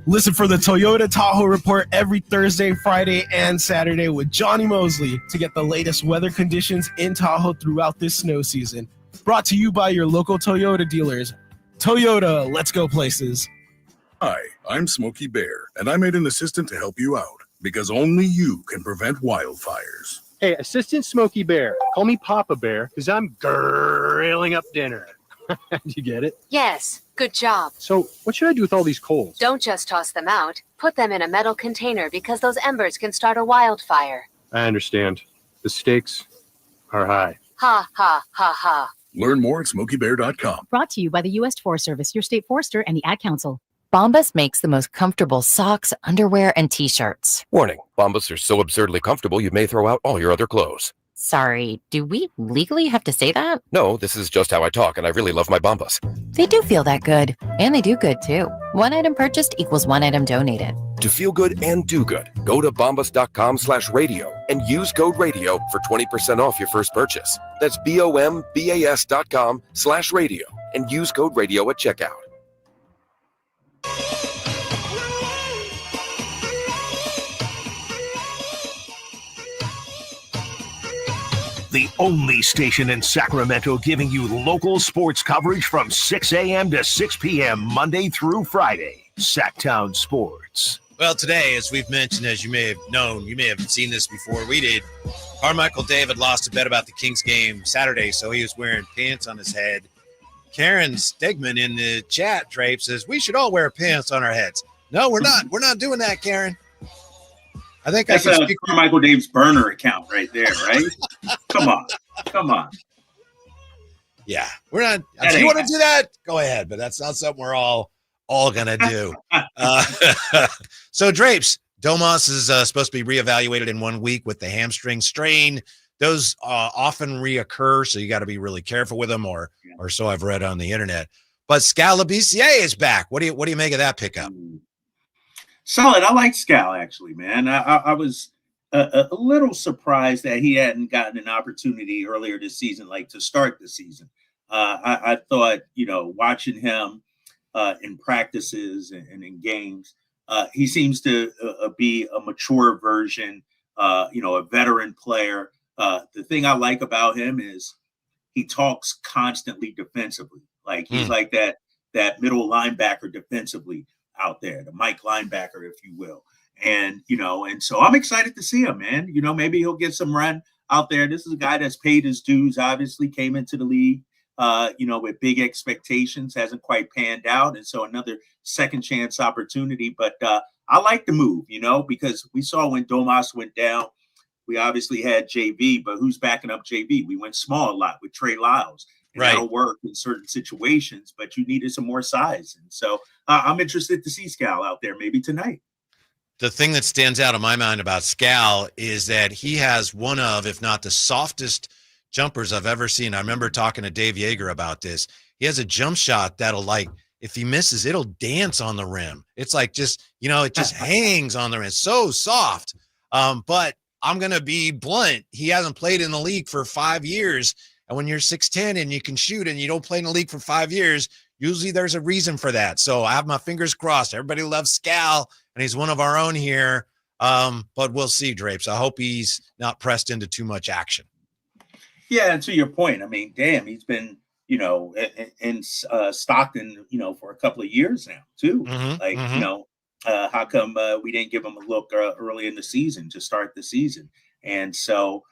Listen for the Toyota Tahoe Report every Thursday, Friday, and Saturday with Johnny Mosley to get the latest weather conditions in Tahoe throughout this snow season. Brought to you by your local Toyota dealers. Toyota, let's go places. Hi, I'm Smokey Bear, and I made an assistant to help you out because only you can prevent wildfires. Hey, Assistant Smokey Bear, call me Papa Bear because I'm grilling up dinner. You get it? Yes, good job. So what should I do with all these coals? Don't just toss them out. Put them in a metal container because those embers can start a wildfire. I understand. The stakes are high. Ha, ha, ha, ha. Learn more at SmokeyBear.com. Brought to you by the U.S. Forest Service, your state forester, and the Ad Council. Bombas makes the most comfortable socks, underwear, and T-shirts. Warning, Bombas are so absurdly comfortable you may throw out all your other clothes. Sorry, do we legally have to say that? No, this is just how I talk, and I really love my Bombas. They do feel that good. And they do good, too. One item purchased equals one item donated. To feel good and do good, go to bombas.com/radio and use code radio for 20% off your first purchase. That's bombas.com/radio and use code radio at checkout. the only station in Sacramento giving you local sports coverage from 6 a.m. to 6 p.m. Monday through Friday. Sacktown Sports. Well, today, as we've mentioned, as you may have known, you may have seen this before we did, Carmichael David lost a bet about the Kings game Saturday, so he was wearing pants on his head. Karen Stegman in the chat, Drapes, says, we should all wear pants on our heads. No, we're not. We're not doing that, Karen. I think that's I can speak for Michael Dave's burner account right there, right? Come on. Yeah, we're not. If you want to do that, go ahead, but that's not something we're all gonna do. So Drapes, Domas is supposed to be reevaluated in 1 week with the hamstring strain. Those often reoccur, so you got to be really careful with them, or so I've read on the internet. But Scalabissiere is back. What do you make of that pickup? Solid. I like Scal, actually, man. I was a little surprised that he hadn't gotten an opportunity earlier this season, like to start the season. I thought, watching him in practices and in games, he seems to be a mature version, a veteran player. The thing I like about him is he talks constantly defensively. Like he's like that middle linebacker defensively out there, the Mike linebacker, if you will. And, and so I'm excited to see him, man. Maybe he'll get some run out there. This is a guy that's paid his dues, obviously came into the league, with big expectations, hasn't quite panned out. And so another second chance opportunity. But I like the move, because we saw when Domas went down, we obviously had JV, but who's backing up JV? We went small a lot with Trey Lyles. And that'll work in certain situations, but you needed some more size. And so I'm interested to see Scal out there maybe tonight. The thing that stands out in my mind about Scal is that he has one of, if not the softest jumpers I've ever seen. I remember talking to Dave Yeager about this. He has a jump shot that'll, if he misses, it'll dance on the rim. It's like just, it just hangs on the rim. It's so soft. But I'm going to be blunt. He hasn't played in the league for 5 years. And when you're 6'10" and you can shoot and you don't play in the league for 5 years, usually there's a reason for that. So I have my fingers crossed. Everybody loves Scal, and he's one of our own here. But we'll see, Drapes. I hope he's not pressed into too much action. Yeah, and to your point, I mean, damn, he's been, in Stockton, for a couple of years now, too. How come we didn't give him a look early in the season to start the season? And so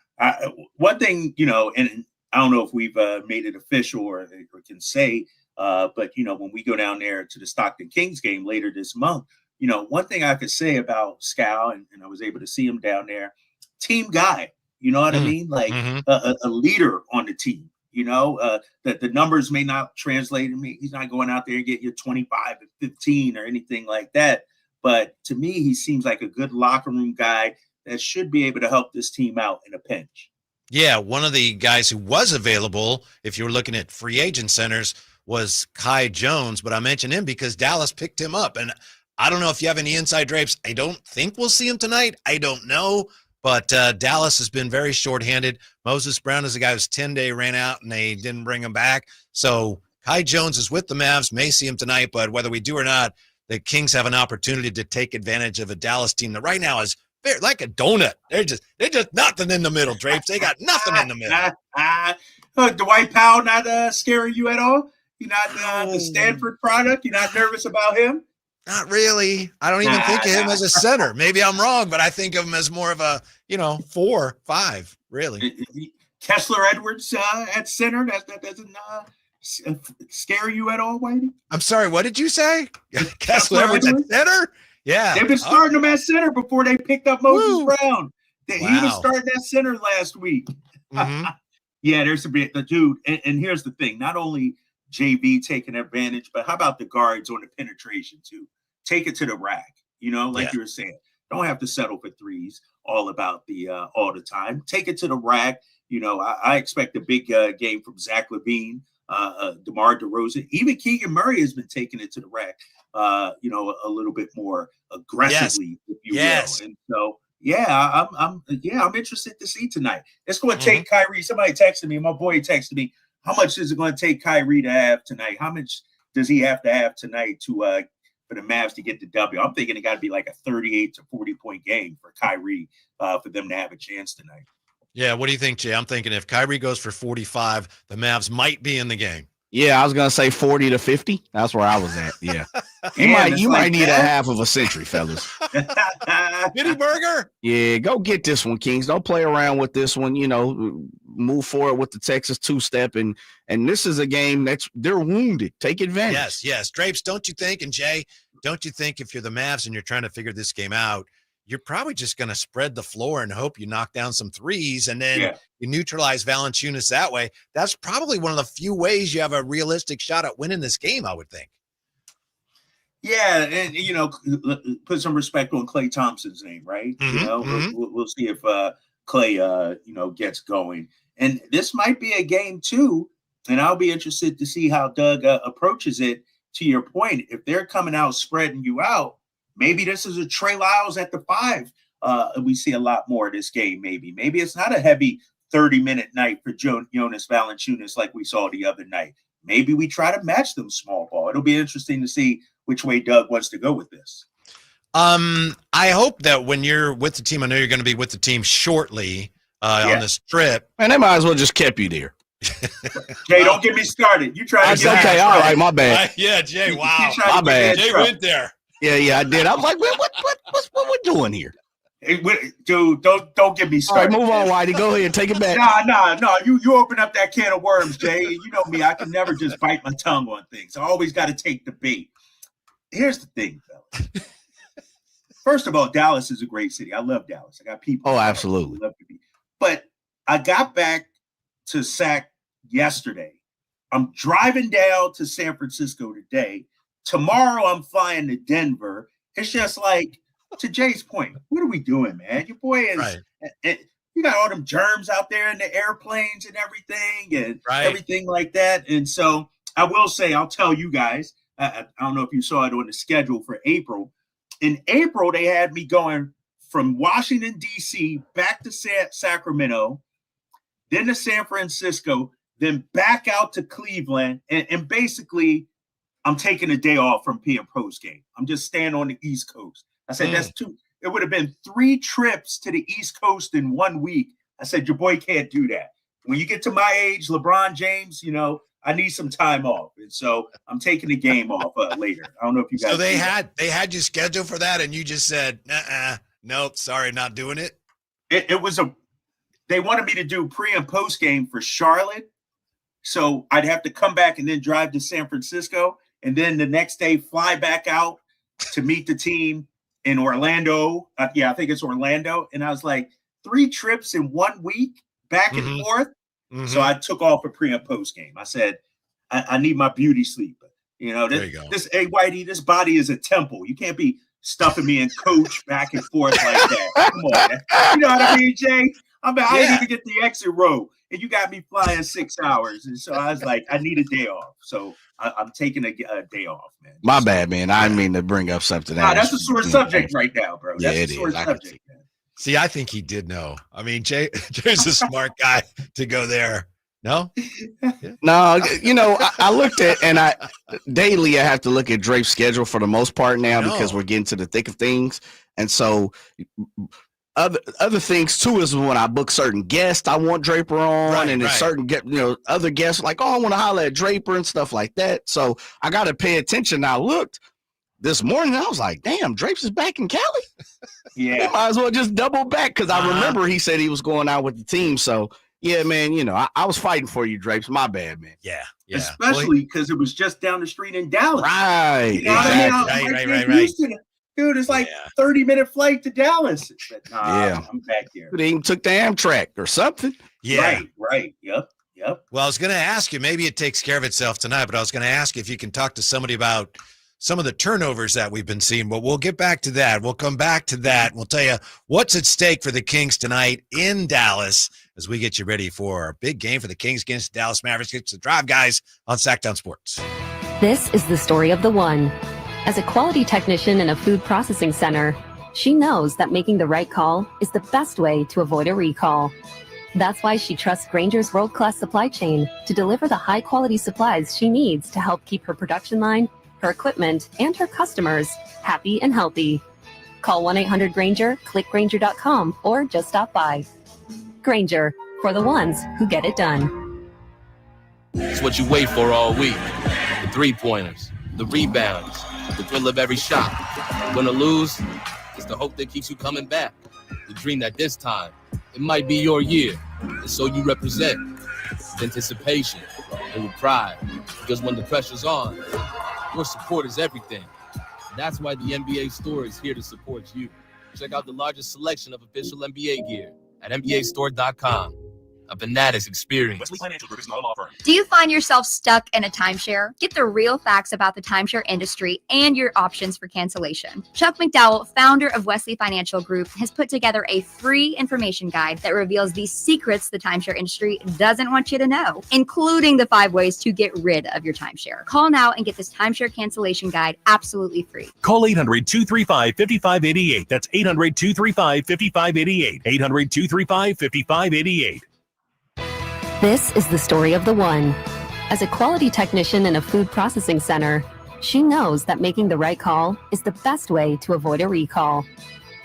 one thing, and I don't know if we've made it official or can say, but, when we go down there to the Stockton Kings game later this month, one thing I could say about Scal, and I was able to see him down there, team guy, you know what I mean? Like a leader on the team, that the numbers may not translate to me. He's not going out there and get you 25 and 15 or anything like that. But to me, he seems like a good locker room guy that should be able to help this team out in a pinch. Yeah, one of the guys who was available, if you were looking at free agent centers, was Kai Jones. But I mentioned him because Dallas picked him up. And I don't know if you have any inside Drapes. I don't think we'll see him tonight. I don't know. But Dallas has been very shorthanded. Moses Brown is a guy whose 10-day ran out, and they didn't bring him back. So Kai Jones is with the Mavs. May see him tonight. But whether we do or not, the Kings have an opportunity to take advantage of a Dallas team that right now is like a donut. They're just nothing in the middle, Drapes. They got nothing in the middle. Dwight Powell not scaring you at all? You're not the Stanford product? You're not nervous about him? Not really. I don't even think of him as a center. Maybe I'm wrong, but I think of him as more of a, 4, 5, really. Kessler Edwards at center, that doesn't scare you at all, Whitey? I'm sorry, what did you say? Kessler Edwards at center? Yeah. They've been starting him at center before they picked up Moses Brown. He was starting at center last week. Yeah, there's a bit, the dude. And here's the thing. Not only JB taking advantage, but how about the guards on the penetration too? Take it to the rack, you were saying. Don't have to settle for threes all the time. Take it to the rack. I expect a big game from Zach LaVine, DeMar DeRozan. Even Keegan Murray has been taking it to the rack, a little bit more aggressively, if you will. And so, I'm interested to see tonight. It's going to take Kyrie. Somebody texted me, my boy texted me, how much is it going to take Kyrie to have tonight? How much does he have to have tonight to for the Mavs to get the W? I'm thinking it got to be like a 38 to 40 point game for Kyrie for them to have a chance tonight. Yeah, what do you think, Jay? I'm thinking if Kyrie goes for 45, the Mavs might be in the game. Yeah, I was gonna say 40 to 50. That's where I was at. Yeah, you might need a half of a century, fellas. Bitty Burger. Yeah, go get this one, Kings. Don't play around with this one. Move forward with the Texas two-step, and this is a game they're wounded. Take advantage. Yes. Drapes, don't you think? And Jay, don't you think if you're the Mavs and you're trying to figure this game out, you're probably just going to spread the floor and hope you knock down some threes and then you neutralize Valanciunas that way. That's probably one of the few ways you have a realistic shot at winning this game, I would think. Yeah, and, put some respect on Klay Thompson's name, right? We'll see if Klay, gets going. And this might be a game, too, and I'll be interested to see how Doug approaches it. To your point, if they're coming out spreading you out, maybe this is a Trey Lyles at the 5. We see a lot more of this game, maybe. Maybe it's not a heavy 30-minute night for Jonas Valanciunas like we saw the other night. Maybe we try to match them small ball. It'll be interesting to see which way Doug wants to go with this. I hope that when you're with the team, I know you're going to be with the team shortly on this trip. Man, they might as well just kept you there. Jay, don't get me started. You tried to get okay, all right, my bad. Yeah, Jay, wow. My bad. Jay went there. Yeah, I did. I was like, what we're doing here? Hey, dude, don't get me started. All right, move on, Whitey. Go ahead and take it back. No. You open up that can of worms, Jay. You know me. I can never just bite my tongue on things. I always got to take the bait. Here's the thing, fellas. First of all, Dallas is a great city. I love Dallas. I got people. Oh, absolutely. But I got back to Sac yesterday. I'm driving down to San Francisco today. Tomorrow I'm flying to Denver. It's just like, to Jay's point, what are we doing, man? Your boy is, you got all them germs out there in the airplanes and everything and everything like that. And so I will say, I'll tell you guys, I don't know if you saw it on the schedule for April. In April, they had me going from Washington, D.C. back to Sacramento, then to San Francisco, then back out to Cleveland. And basically, I'm taking a day off from PM post game. I'm just staying on the East Coast. I said, that's two. It would have been 3 trips to the East Coast in 1 week. I said, your boy can't do that. When you get to my age, LeBron James, I need some time off. And so I'm taking the game off later. I don't know if you guys. So they had you scheduled for that and you just said, nope, sorry, not doing it. They wanted me to do pre and post game for Charlotte. So I'd have to come back and then drive to San Francisco. And then the next day fly back out to meet the team in Orlando. I think it's Orlando. And I was like, 3 trips in 1 week, back and forth. So I took off a pre and post game. I said, I need my beauty sleep. There you go. Hey, Whitey, this body is a temple. You can't be stuffing me in coach back and forth like that. Come on, man. You know what I mean, Jay? I didn't even get the exit row, and you got me flying 6 hours. And so I was like, I need a day off. So I'm taking a day off, man. My bad, man. I didn't mean to bring up something else. That's a sore subject right now, bro. Yeah, that's a sore subject, man. See, I think he did know. I mean, Jay's a smart guy to go there. No? No, I looked at, and daily I have to look at Drape's schedule for the most part now because we're getting to the thick of things. And so other things too is when I book certain guests I want Draper on, and it's certain other guests like, I want to holler at Draper and stuff like that. So I got to pay attention. I looked this morning, I was like, damn, Drapes is back in Cali. Yeah, might as well just double back because I remember he said he was going out with the team. So yeah, man, I was fighting for you, Drapes. My bad, man. Yeah. Especially because it was just down the street in Dallas. Right. You know what I mean? Right. Dude, it's like 30-minute flight to Dallas. But, I'm back here. They even took the Amtrak or something. Yeah. Right. Yep. Well, I was going to ask you, maybe it takes care of itself tonight, but I was going to ask you if you can talk to somebody about some of the turnovers that we've been seeing, but we'll get back to that. We'll come back to that. We'll tell you what's at stake for the Kings tonight in Dallas as we get you ready for a big game for the Kings against the Dallas Mavericks. It's the Drive, guys, on Sacktown Sports. This is the story of the one. As a quality technician in a food processing center, she knows that making the right call is the best way to avoid a recall. That's why she trusts Grainger's world-class supply chain to deliver the high-quality supplies she needs to help keep her production line, her equipment, and her customers happy and healthy. Call 1-800-GRAINGER, click Grainger.com, or just stop by. Granger, for the ones who get it done. It's what you wait for all week. The three-pointers, the rebounds, the thrill of every shot. Win or lose, it's the hope that keeps you coming back. The dream that this time, it might be your year. And so you represent with anticipation and with pride. Because when the pressure's on, your support is everything. That's why the NBA Store is here to support you. Check out the largest selection of official NBA gear at NBAstore.com. A Fanatics experience. Wesley Financial Group is not a law firm. Do you find yourself stuck in a timeshare? Get the real facts about the timeshare industry and your options for cancellation. Chuck McDowell, founder of Wesley Financial Group, has put together a free information guide that reveals the secrets the timeshare industry doesn't want you to know, including the 5 ways to get rid of your timeshare. Call now and get this timeshare cancellation guide absolutely free. Call 800-235-5588. That's 800-235-5588. 800-235-5588. This is the story of the one. As a quality technician in a food processing center, she knows that making the right call is the best way to avoid a recall.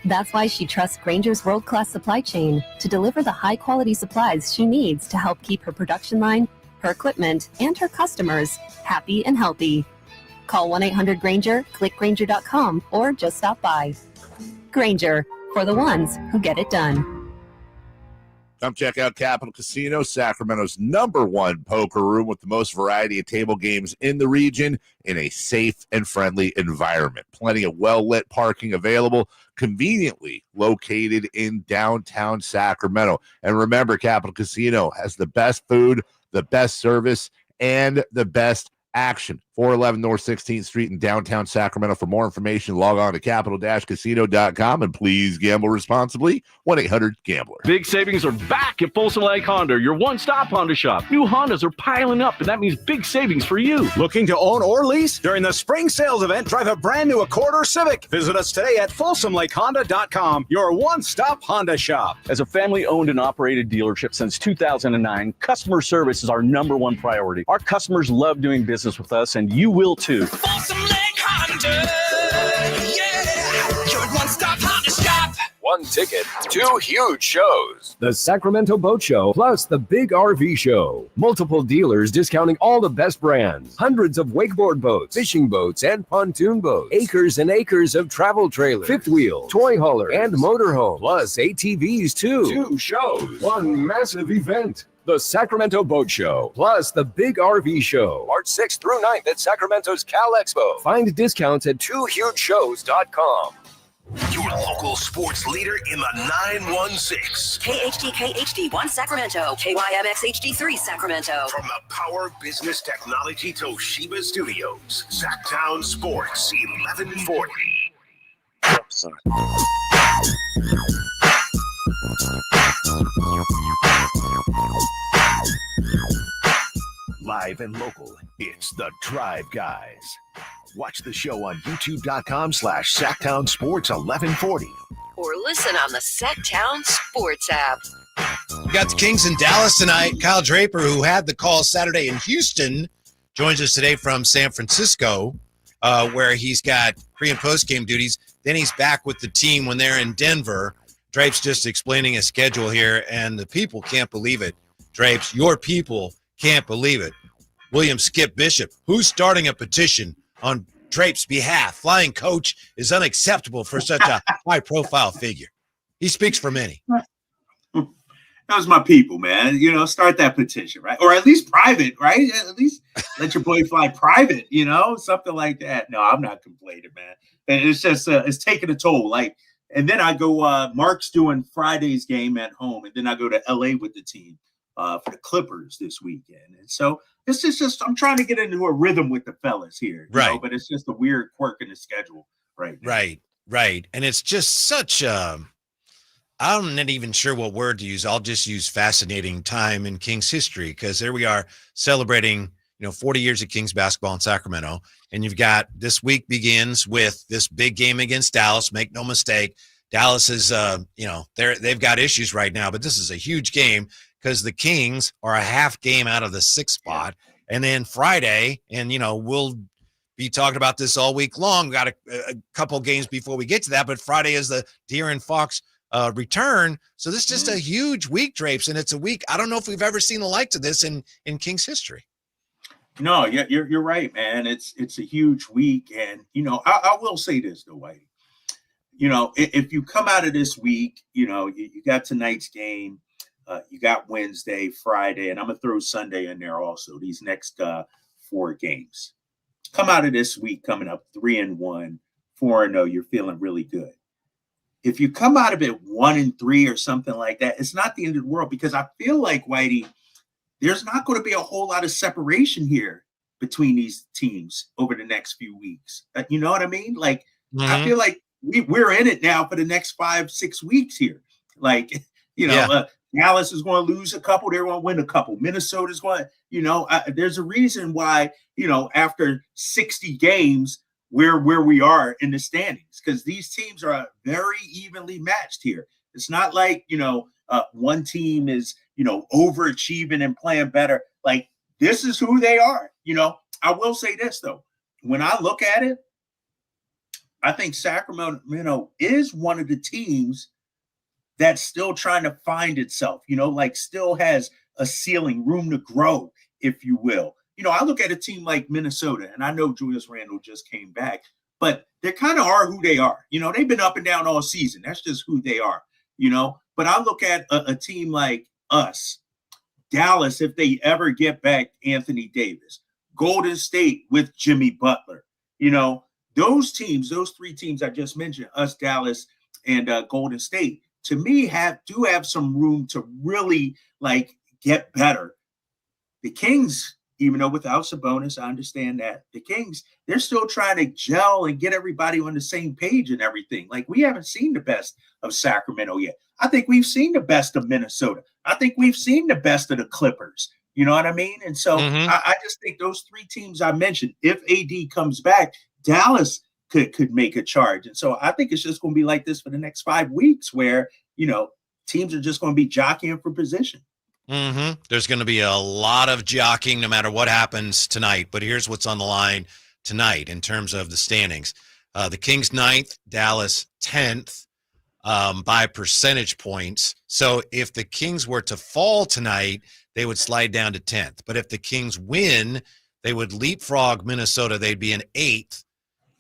That's why she trusts Granger's world-class supply chain to deliver the high-quality supplies she needs to help keep her production line, her equipment, and her customers happy and healthy. Call 1-800-GRANGER, click Granger.com, or just stop by. Granger, for the ones who get it done. Come check out Capital Casino, Sacramento's #1 poker room with the most variety of table games in the region in a safe and friendly environment. Plenty of well-lit parking available, conveniently located in downtown Sacramento. And remember, Capital Casino has the best food, the best service, and the best action. 411 North 16th Street in downtown Sacramento. For more information, log on to capital-casino.com and please gamble responsibly. 1-800-GAMBLER. Big savings are back at Folsom Lake Honda, your one-stop Honda shop. New Hondas are piling up, and that means big savings for you. Looking to own or lease? During the spring sales event, drive a brand new Accord or Civic. Visit us today at FolsomLakeHonda.com, your one-stop Honda shop. As a family-owned and operated dealership since 2009, customer service is our #1 priority. Our customers love doing business with us, and you will too. Folsom Lake Honda, yeah, your one-stop Honda shop. One ticket, 2 huge shows. The Sacramento Boat Show plus the Big RV Show. Multiple dealers discounting all the best brands. Hundreds of wakeboard boats, fishing boats, and pontoon boats. Acres and acres of travel trailers, fifth wheel, toy hauler, and motorhome. Plus ATVs too. 2 shows, 1 massive event. The Sacramento Boat Show, plus the Big RV Show. March 6th through 9th at Sacramento's Cal Expo. Find discounts at 2hugeshows.com. Your local sports leader in the 916. KHD1 Sacramento, KYMX HD3 Sacramento. From the Power Business Technology Toshiba Studios, Sacktown Sports 1140. Live and local, it's the Drive Guys. Watch the show on youtube.com/Sacktown Sports 1140. Or listen on the Sacktown Sports app. We got the Kings in Dallas tonight. Kyle Draper, who had the call Saturday in Houston, joins us today from San Francisco, where he's got pre- and post-game duties. Then he's back with the team when they're in Denver. Drapes just explaining a schedule here, and the people can't believe it. Drapes, your people can't believe it. William Skip Bishop, who's starting a petition on Drapes' behalf. Flying coach is unacceptable for such a high-profile figure. He speaks for many. That was my people, man. You know, start that petition, right? Or at least private, right? At least let your boy fly private, you know, something like that. No, I'm not complaining, man. And it's just, it's taking a toll. Like, and then I go, Mark's doing Friday's game at home, and then I go to LA with the team for the Clippers this weekend. And so it's just I'm trying to get into a rhythm with the fellas here, right? Know, but it's just a weird quirk in the schedule right now. Right. And it's just such I'm not even sure what word to use. I'll just use fascinating time in Kings history, because there we are celebrating, 40 years of Kings basketball in Sacramento. And you've got this week begins with this big game against Dallas. Make no mistake. Dallas is, they've got issues right now, but this is a huge game because the Kings are a half game out of the 6th spot. And then Friday, and, we'll be talking about this all week long. Got a couple games before we get to that, but Friday is the Deer and Fox return. So this is just a huge week, Drapes, and it's a week. I don't know if we've ever seen the likes of this in Kings history. No, you're right, man. It's a huge week, and I will say this though, Whitey. If you come out of this week, you got tonight's game, you got Wednesday, Friday, and I'm gonna throw Sunday in there also. These next 4 games. Come out of this week coming up 3-1, 4-0. You're feeling really good. If you come out of it 1-3 or something like that, it's not the end of the world, because I feel like, Whitey, there's not going to be a whole lot of separation here between these teams over the next few weeks. You know what I mean? Like, I feel like we're in it now for the next 5-6 weeks here. Like, Dallas is going to lose a couple. They're going to win a couple. Minnesota's going to, there's a reason why, after 60 games, we're where we are in the standings, because these teams are very evenly matched here. It's not like, one team is, overachieving and playing better. Like, this is who they are. I will say this, though. When I look at it, I think Sacramento is one of the teams that's still trying to find itself, like still has a ceiling, room to grow, if you will. I look at a team like Minnesota, and I know Julius Randle just came back, but they kind of are who they are. They've been up and down all season. That's just who they are, But I look at a team like us, Dallas, if they ever get back Anthony Davis, Golden State with Jimmy Butler, those teams, those 3 teams I just mentioned, us, Dallas, and Golden State, to me do have some room to really get better. The Kings, even though without Sabonis, I understand that the Kings, they're still trying to gel and get everybody on the same page and everything. Like, we haven't seen the best of Sacramento yet. I think we've seen the best of Minnesota. I think we've seen the best of the Clippers. You know what I mean? And so I just think those 3 teams I mentioned, if AD comes back, Dallas could make a charge. And so I think it's just going to be like this for the next 5 weeks, where, teams are just going to be jockeying for position. There's going to be a lot of jockeying no matter what happens tonight. But here's what's on the line tonight in terms of the standings. The Kings 9th, Dallas 10th by percentage points. So if the Kings were to fall tonight, they would slide down to 10th. But if the Kings win, they would leapfrog Minnesota. They'd be in 8th.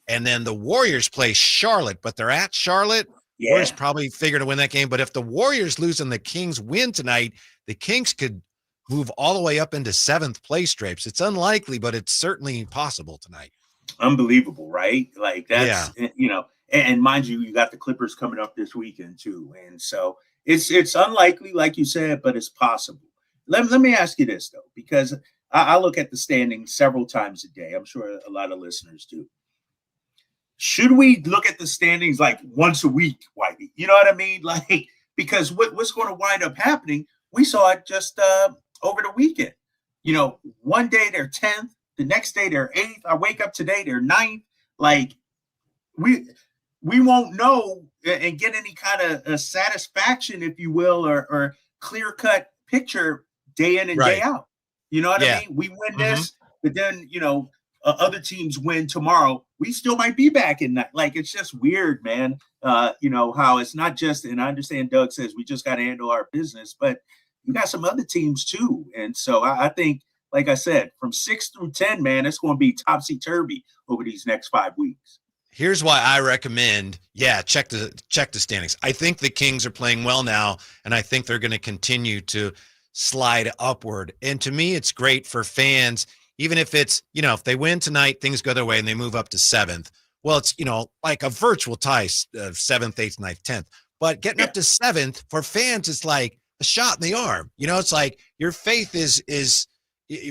And then the Warriors play Charlotte, but they're at Charlotte. Yeah. Warriors probably figure to win that game. But if the Warriors lose and the Kings win tonight, the Kings could move all the way up into 7th place, Drapes. It's unlikely, but it's certainly possible tonight. Unbelievable, right? Like, that's, and mind you, you got the Clippers coming up this weekend too. And so it's unlikely, like you said, but it's possible. Let me ask you this, though, because I look at the standings several times a day. I'm sure a lot of listeners do. Should we look at the standings like once a week, Whitey? You know what I mean? Like, because what's going to wind up happening, we saw it just over the weekend. One day they're 10th, the next day they're 8th. I wake up today, they're 9th. Like, we won't know and get any kind of satisfaction, if you will, or clear-cut picture day in and day out. You know what I mean? We win this, but then, other teams win tomorrow, we still might be back in that. Like, it's just weird, man. How it's not just, and I understand Doug says we just got to handle our business, but you got some other teams too. And so I think, like I said, from 6 through 10, man, it's going to be topsy-turvy over these next 5 weeks. Here's why I recommend, check the standings. I think the Kings are playing well now, and I think they're going to continue to slide upward. And to me, it's great for fans. Even if it's, if they win tonight, things go their way and they move up to 7th. Well, it's, like a virtual tie, 7th, 8th, 9th, 10th. But getting up to 7th for fans, it's like a shot in the arm. It's like your faith is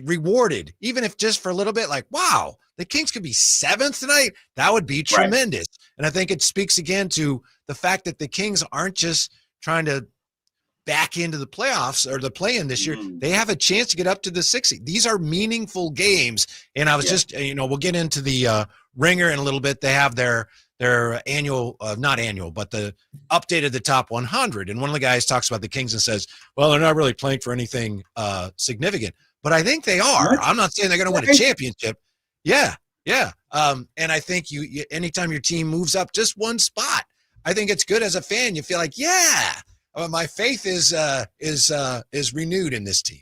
rewarded, even if just for a little bit. Like, wow, the Kings could be 7th tonight. That would be tremendous. Right. And I think it speaks again to the fact that the Kings aren't just trying to back into the playoffs or the play-in this year. They have a chance to get up to the 60. These are meaningful games. And I was just, we'll get into the Ringer in a little bit. They have their annual, not annual, but the update of the top 100. And one of the guys talks about the Kings and says, well, they're not really playing for anything significant, but I think they are. I'm not saying they're going to win a championship. Yeah. And I think you anytime your team moves up just one spot, I think it's good as a fan. You feel like, yeah, my faith is renewed in this team.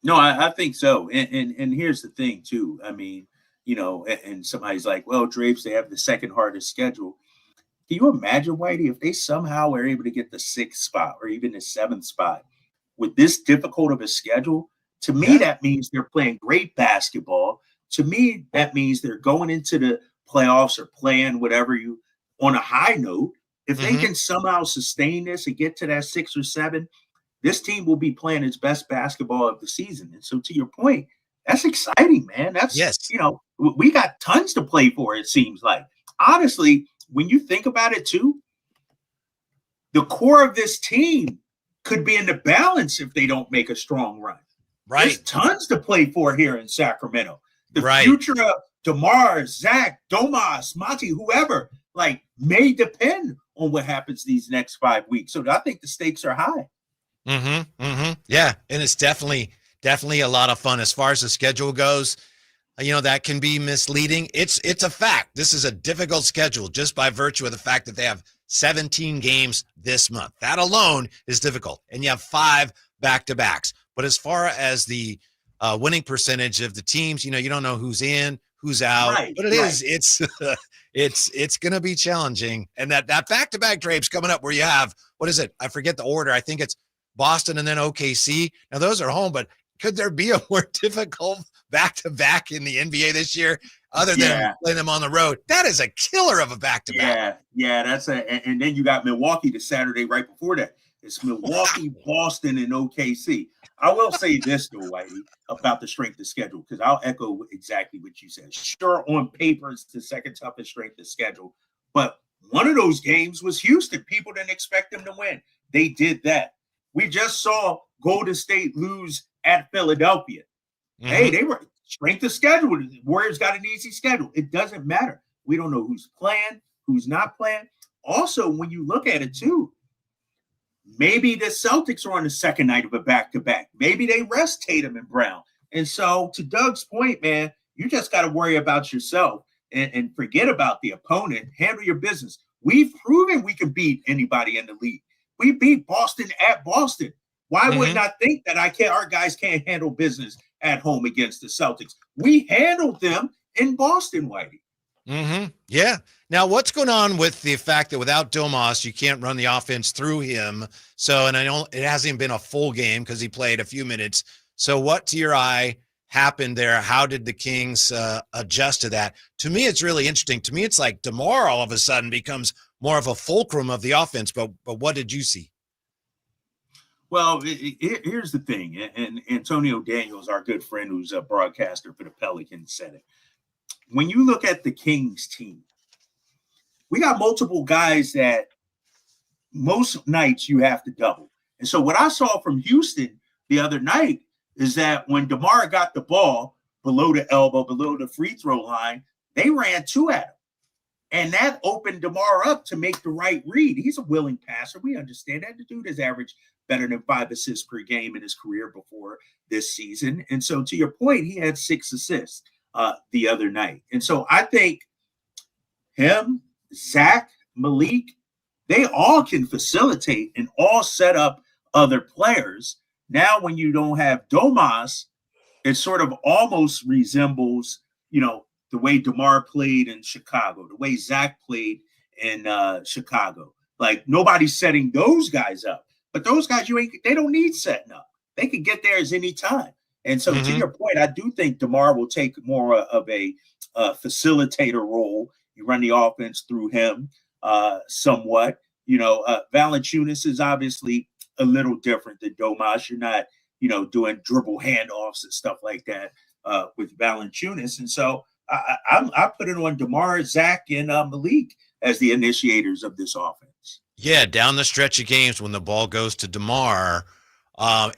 No, I think so. And here's the thing too. I mean, and somebody's like, well, Drapes, they have the second hardest schedule. Can you imagine, Whitey, if they somehow were able to get the 6th spot or even the 7th spot with this difficult of a schedule? To me, that means they're playing great basketball. To me, that means they're going into the playoffs or playing whatever you on a high note. If they can somehow sustain this and get to that 6 or 7, this team will be playing its best basketball of the season. And so to your point, that's exciting, man. That's, we got tons to play for, it seems like. Honestly, when you think about it too, the core of this team could be in the balance if they don't make a strong run. Right. There's tons to play for here in Sacramento. The future of DeMar, Zach, Domas, Monty, whoever, may depend on what happens these next 5 weeks. So I think the stakes are high. Yeah, and it's definitely a lot of fun as far as the schedule goes. That can be misleading. It's a fact. This is a difficult schedule just by virtue of the fact that they have 17 games this month. That alone is difficult, and you have 5 back-to-backs. But as far as the winning percentage of the teams, you don't know who's in, who's out. Right, but it's going to be challenging. And that back-to-back Drapes coming up where you have, what is it? I forget the order. I think it's Boston and then OKC. Now those are home, but could there be a more difficult back-to-back in the NBA this year other than playing them on the road? That is a killer of a back-to-back. Yeah, and then you got Milwaukee the Saturday right before that. It's Milwaukee, Boston, and OKC. I will say this, though, Whitey, about the strength of schedule, because I'll echo exactly what you said. Sure, on paper, it's the second toughest strength of schedule, but one of those games was Houston. People didn't expect them to win. They did that. We just saw Golden State lose at Philadelphia. Hey, they were strength of schedule. The Warriors got an easy schedule. It doesn't matter. We don't know who's playing, who's not playing. Also, when you look at it, too, maybe the Celtics are on the second night of a back-to-back. Maybe they rest Tatum and Brown. And so, to Doug's point, man, you just got to worry about yourself and forget about the opponent. Handle your business. We've proven we can beat anybody in the league. We beat Boston at Boston. Why would not think that our guys can't handle business at home against the Celtics? We handled them in Boston, Whitey. Yeah. Now, what's going on with the fact that without Domas, you can't run the offense through him? So, and I know it hasn't been a full game because he played a few minutes. So what, to your eye, happened there? How did the Kings adjust to that? To me, it's really interesting. To me, it's like DeMar all of a sudden becomes more of a fulcrum of the offense. But what did you see? Well, here's the thing, and Antonio Daniels, our good friend who's a broadcaster for the Pelicans, said it. When you look at the Kings team, we got multiple guys that most nights you have to double. And so what I saw from Houston the other night is that when DeMar got the ball below the elbow, below the free throw line, they ran 2 at him. And that opened DeMar up to make the right read. He's a willing passer. We understand that. The dude has averaged better than 5 assists per game in his career before this season. And so to your point, he had 6 assists the other night. And so I think him, Zach, Malik, they all can facilitate and all set up other players. Now, when you don't have Domas, it sort of almost resembles, the way DeMar played in Chicago, the way Zach played in Chicago. Like, nobody's setting those guys up. But those guys, they don't need setting up. They can get theirs anytime. And so to your point, I do think DeMar will take more of a facilitator role. You run the offense through him somewhat. Valanciunas is obviously a little different than Domas. You're not, doing dribble handoffs and stuff like that with Valanciunas. And so I put it on DeMar, Zach, and Malik as the initiators of this offense. Yeah, down the stretch of games when the ball goes to DeMar,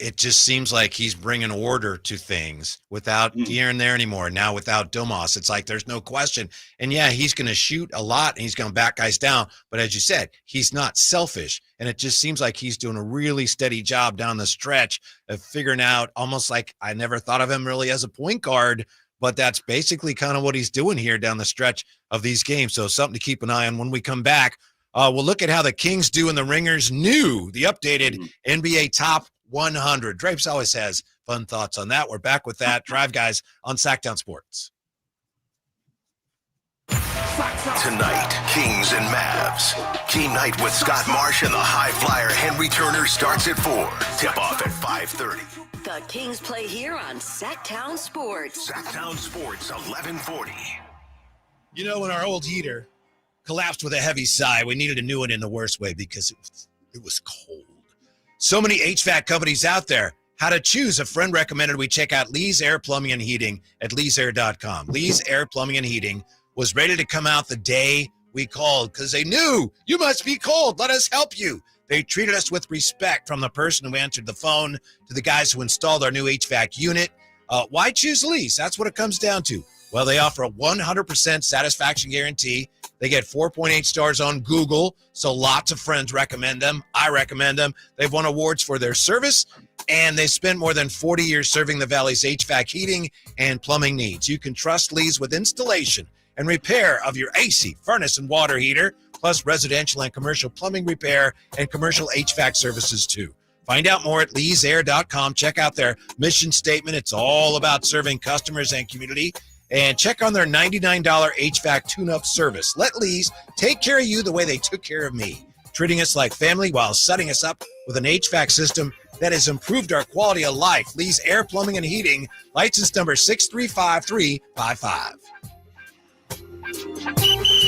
it just seems like he's bringing order to things without De'Aaron there anymore. Now without Domas, it's like there's no question. And yeah, he's going to shoot a lot and he's going to back guys down. But as you said, he's not selfish. And it just seems like he's doing a really steady job down the stretch of figuring out, almost like I never thought of him really as a point guard, but that's basically kind of what he's doing here down the stretch of these games. So something to keep an eye on when we come back. We'll look at how the Kings do in the Ringers the updated NBA Top 100. Drapes always has fun thoughts on that. We're back with that. Drive Guys on Sacktown Sports. Tonight, Kings and Mavs. Game night with Scott Marsh and the high flyer Henry Turner starts at 4. Tip-off at 5:30. The Kings play here on Sacktown Sports. Sacktown Sports, 1140. You know, when our old heater collapsed with a heavy sigh, we needed a new one in the worst way because it was cold. So many HVAC companies out there. How to choose? A friend recommended we check out Lee's Air Plumbing and Heating at leesair.com. Lee's Air Plumbing and Heating was ready to come out the day we called because they knew you must be cold. Let us help you. They treated us with respect, from the person who answered the phone to the guys who installed our new HVAC unit. Why choose Lee's? That's what it comes down to. Well, they offer a 100% satisfaction guarantee. They get 4.8 stars on Google, so lots of friends recommend them. I recommend them. They've won awards for their service, and they spent more than 40 years serving the Valley's HVAC heating and plumbing needs. You can trust Lee's with installation and repair of your AC, furnace, and water heater, plus residential and commercial plumbing repair and commercial HVAC services too. Find out more at leesair.com. Check out their mission statement. It's all about serving customers and community. And check on their $99 HVAC tune-up service. Let Lee's take care of you the way they took care of me, treating us like family while setting us up with an HVAC system that has improved our quality of life. Lee's Air Plumbing and Heating, license number 635355.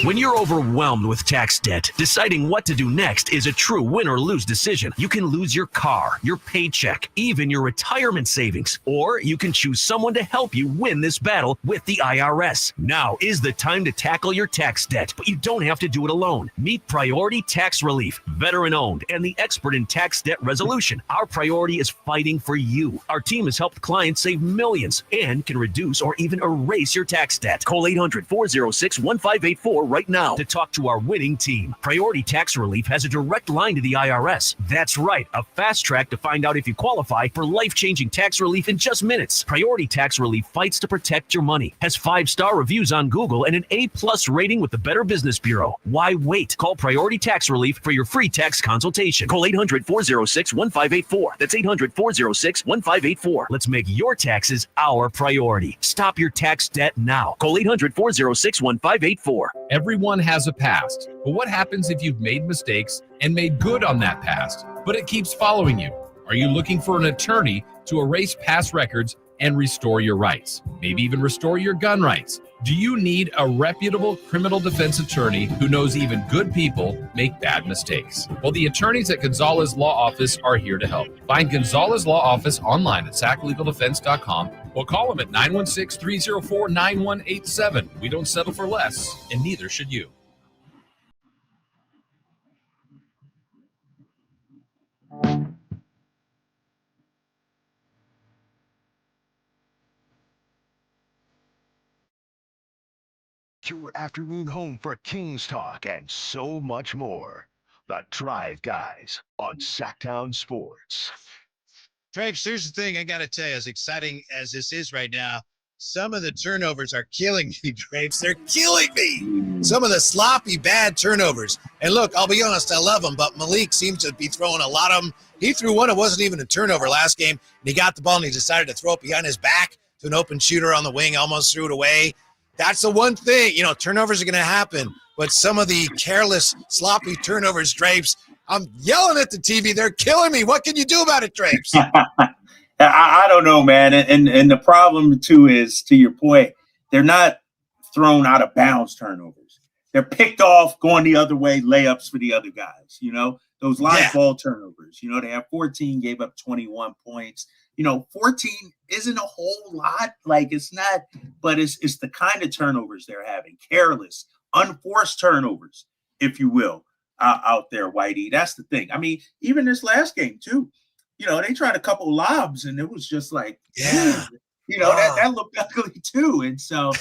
When you're overwhelmed with tax debt, deciding what to do next is a true win or lose decision. You can lose your car, your paycheck, even your retirement savings, or you can choose someone to help you win this battle with the IRS. Now is the time to tackle your tax debt, but you don't have to do it alone. Meet Priority Tax Relief, veteran-owned and the expert in tax debt resolution. Our priority is fighting for you. Our team has helped clients save millions and can reduce or even erase your tax debt. Call 800-406-1584 right now to talk to our winning team. Priority Tax Relief has a direct line to the IRS. That's right, a fast track to find out if you qualify for life-changing tax relief in just minutes. Priority Tax Relief fights to protect your money, has 5-star reviews on Google and an A+ rating with the Better Business Bureau. Why wait? Call Priority Tax Relief for your free tax consultation. Call 800-406-1584. That's 800-406-1584. Let's make your taxes our priority. Stop your tax debt now. Call 800-406-1584. Everyone has a past, but what happens if you've made mistakes and made good on that past, but it keeps following you? Are you looking for an attorney to erase past records and restore your rights? Maybe even restore your gun rights? Do you need a reputable criminal defense attorney who knows even good people make bad mistakes? Well, the attorneys at Gonzalez Law Office are here to help. Find Gonzalez Law Office online at saclegaldefense.com or call them at 916-304-9187. We don't settle for less, and neither should you. Your afternoon home for Kings Talk and so much more. The Drive Guys on Sacktown Sports. Drapes, here's the thing I got to tell you, as exciting as this is right now, some of the turnovers are killing me, Drapes. They're killing me. Some of the sloppy, bad turnovers. And look, I'll be honest, I love him, but Malik seems to be throwing a lot of them. He threw one, it wasn't even a turnover last game, and he got the ball and he decided to throw it behind his back to an open shooter on the wing, almost threw it away. That's the one thing, turnovers are going to happen, but some of the careless, sloppy turnovers, Drapes, I'm yelling at the TV. They're killing me. What can you do about it, Drapes? I don't know, man. And the problem, too, is, to your point, they're not thrown out of bounds turnovers. They're picked off, going the other way, layups for the other guys, those live ball turnovers. They have 14, gave up 21 points. 14 isn't a whole lot. It's not, but it's the kind of turnovers they're having. Careless, unforced turnovers, if you will, out there, Whitey. That's the thing. I mean, even this last game, too. They tried a couple lobs, and it was just like, that looked ugly, too. And so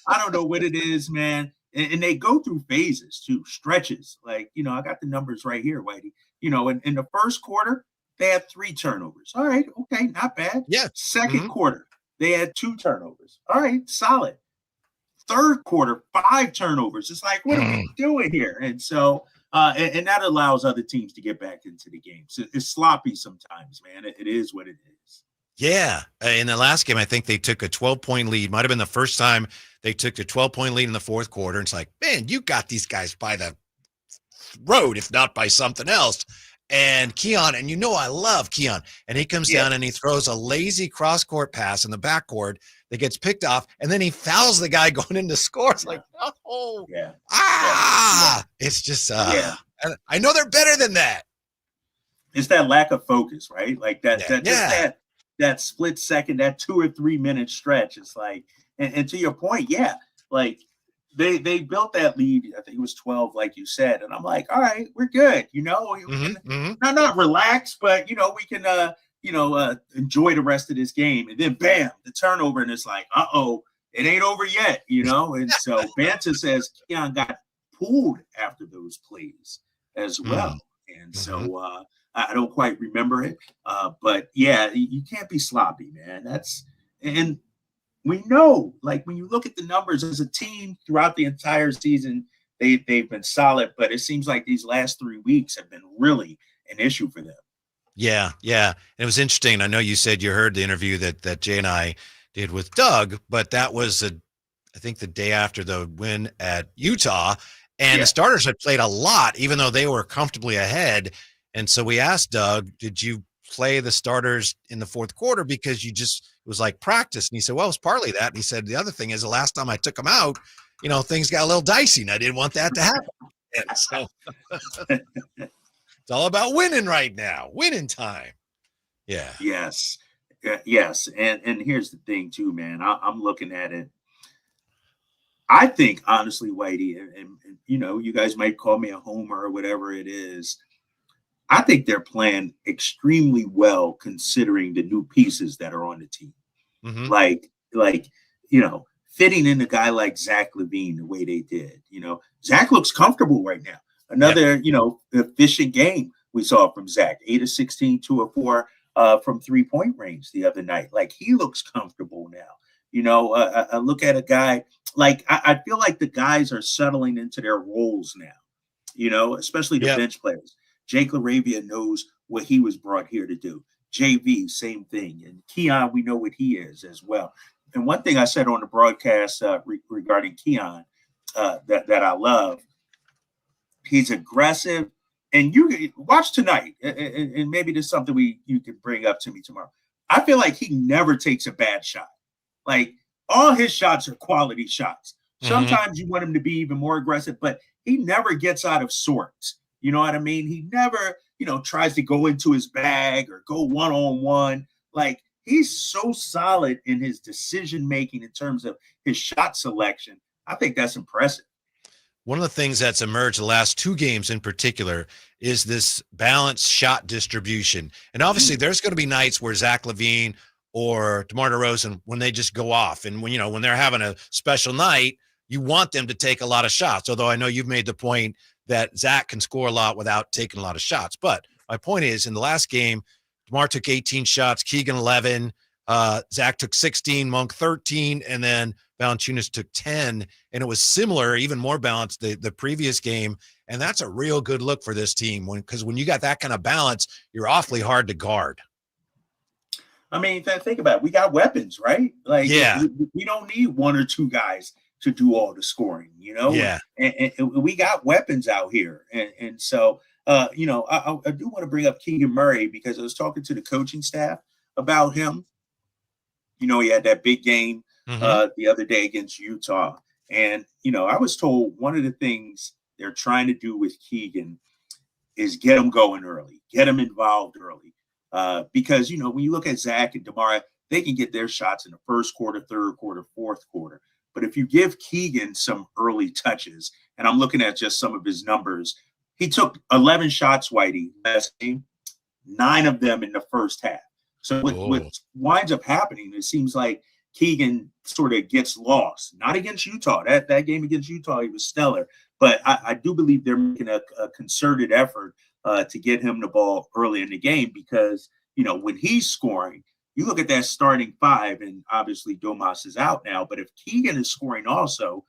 I don't know what it is, man. And they go through phases, too, stretches. I got the numbers right here, Whitey. In the first quarter, they had 3 turnovers. All right. Okay. Not bad. Yeah. Second quarter, they had 2 turnovers. All right. Solid. Third quarter, 5 turnovers. It's like, what are we doing here? And so And that allows other teams to get back into the game. So it's sloppy sometimes, man. It is what it is. Yeah. In the last game, I think they took a 12-point lead. Might have been the first time they took a 12-point lead in the fourth quarter. And it's like, man, you got these guys by the road, if not by something else. And Keon, and you know I love Keon, and he comes down and he throws a lazy cross-court pass in the backcourt that gets picked off, and then he fouls the guy going in to score. It's like, oh, it's just, I know they're better than that. It's that lack of focus, right? Like that split second, that 2 or 3 minute stretch. It's like, and to your point, like they built that lead. I think it was 12, like you said, and I'm like, all right, we're good. We can, not relax, but we can enjoy the rest of this game. And then bam, the turnover, and it's like, it ain't over yet, And so Banta says Keon got pulled after those plays as well. And so I don't quite remember it. But yeah, you can't be sloppy, man. And we know, like, when you look at the numbers as a team throughout the entire season, they've been solid, but it seems like these last 3 weeks have been really an issue for them. Yeah. And it was interesting. I know you said you heard the interview that Jay and I did with Doug, but that was I think the day after the win at Utah, and the starters had played a lot, even though they were comfortably ahead. And so we asked Doug, did you play the starters in the fourth quarter because it was like practice? And he said, well, it's partly that. And he said, the other thing is the last time I took them out, things got a little dicey and I didn't want that to happen. And so it's all about winning right now, winning time. Yeah. Yes. And here's the thing too, man, I'm looking at it. I think honestly, Whitey, and you guys might call me a homer or whatever it is. I think they're playing extremely well considering the new pieces that are on the team. Like, fitting in a guy like Zach LaVine the way they did. Zach looks comfortable right now. Another, efficient game we saw from Zach. 8 of 16, 2 of 4 from 3-point range the other night. Like, he looks comfortable now. I look at a guy like I feel like the guys are settling into their roles now. Especially the bench players. Jake LaRavia knows what he was brought here to do. JV, same thing. And Keon, we know what he is as well. And one thing I said on the broadcast regarding Keon that I love, he's aggressive. And you watch tonight, and maybe there's something you could bring up to me tomorrow. I feel like he never takes a bad shot. Like, all his shots are quality shots. Sometimes you want him to be even more aggressive, but he never gets out of sorts. You know what I mean? He never, tries to go into his bag or go one-on-one. Like, he's so solid in his decision-making in terms of his shot selection. I think that's impressive. One of the things that's emerged the last 2 games in particular is this balanced shot distribution. And obviously there's going to be nights where Zach LaVine or DeMar DeRozan, when they just go off, and when they're having a special night, you want them to take a lot of shots. Although I know you've made the point that Zach can score a lot without taking a lot of shots. But my point is, in the last game, DeMar took 18 shots, Keegan 11, Zach took 16, Monk 13, and then Valanciunas took 10. And it was similar, even more balanced the previous game. And that's a real good look for this team because when you got that kind of balance, you're awfully hard to guard. I mean, think about it. We got weapons, right? Like, we don't need 1 or 2 guys to do all the scoring, Yeah. And we got weapons out here. And so, I do want to bring up Keegan Murray because I was talking to the coaching staff about him. He had that big game the other day against Utah. And, I was told one of the things they're trying to do with Keegan is get him going early, get him involved early. Because, when you look at Zach and DeMar, they can get their shots in the first quarter, third quarter, fourth quarter. But if you give Keegan some early touches, and I'm looking at just some of his numbers, he took 11 shots, Whitey, last game, 9 of them in the first half. So what winds up happening, it seems like Keegan sort of gets lost. Not against Utah. That game against Utah, he was stellar. But I do believe they're making a concerted effort to get him the ball early in the game because, when he's scoring, you look at that starting 5, and obviously Domas is out now, but if Keegan is scoring also,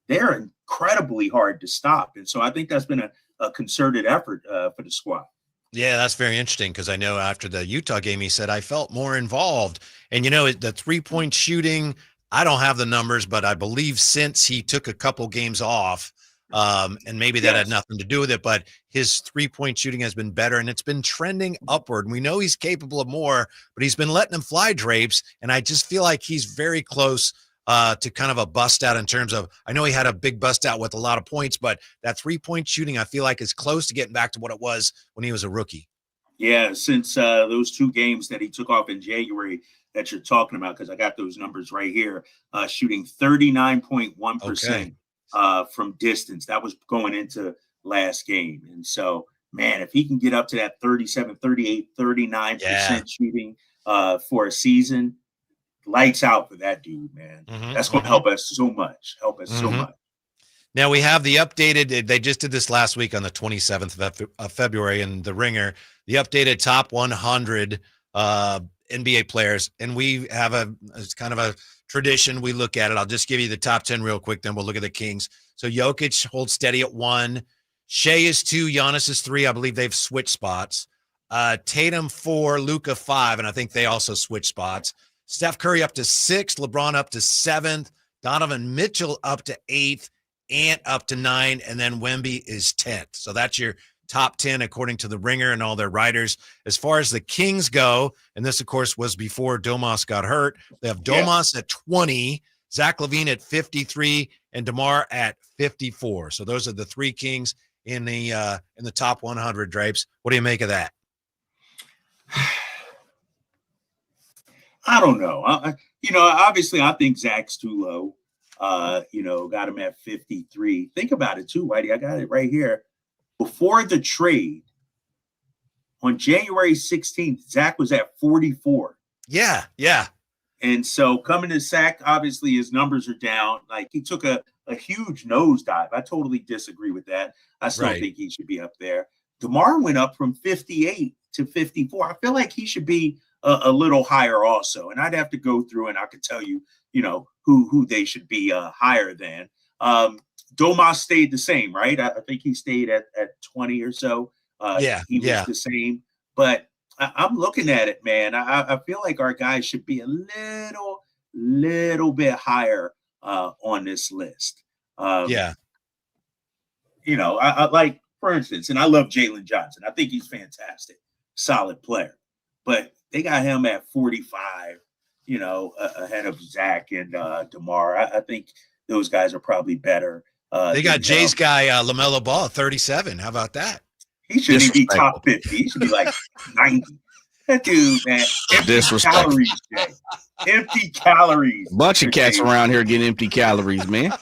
they're incredibly hard to stop. And so I think that's been a concerted effort for the squad. Yeah, that's very interesting because I know after the Utah game, he said, I felt more involved. And, the 3-point shooting, I don't have the numbers, but I believe since he took a couple games off, and maybe that had nothing to do with it, but his 3-point shooting has been better and it's been trending upward. And we know he's capable of more, but he's been letting him fly, Drapes. And I just feel like he's very close to kind of a bust out in terms of, I know he had a big bust out with a lot of points, but that 3-point shooting, I feel like is close to getting back to what it was when he was a rookie. Yeah, since those 2 games that he took off in January that you're talking about, because I got those numbers right here, shooting 39.1% from distance. That was going into last game. And so, man, if he can get up to that 37, 38, 39% shooting for a season, lights out for that dude, man. That's going to help us so much. So much. Now we have the updated, they just did this last week on the 27th of February in the Ringer, the updated top 100 NBA players. And we have it's kind of a tradition. We look at it. I'll just give you the top 10 real quick. Then we'll look at the Kings. So Jokic holds steady at 1. Shea is 2. Giannis is 3. I believe they've switched spots. Tatum 4, Luka 5. And I think they also switched spots. Steph Curry up to 6th, LeBron up to 7th, Donovan Mitchell up to 8th, Ant up to 9, and then Wemby is 10th. So that's your top 10 according to the Ringer and all their writers. As far as the Kings go, and this, of course, was before Domas got hurt, they have Domas at 20, Zach LaVine at 53, and DeMar at 54. So those are the 3 Kings in the top 100, Drapes. What do you make of that? I don't know. Obviously, I think Zach's too low. Got him at 53. Think about it too, Whitey. I got it right here. Before the trade, on January 16th, Zach was at 44. Yeah. And so coming to Zach, obviously his numbers are down. Like he took a huge nosedive. I totally disagree with that. I still think he should be up there. DeMar went up from 58 to 54. I feel like he should be a little higher also. And I'd have to go through and I could tell you, who they should be higher than. Domas stayed the same, right? I think he stayed at 20 or so. He was the same. But I'm looking at it, man. I feel like our guys should be a little bit higher on this list. I like, for instance, and I love Jalen Johnson. I think he's fantastic, solid player. But they got him at 45, ahead of Zach and DeMar. I think those guys are probably better. They got Jay's guy, LaMelo Ball, 37. How about that? He shouldn't be top 50. He should be like 90. That dude, man. Empty calories, Jay. Empty calories. Bunch of cats around here getting empty calories, man.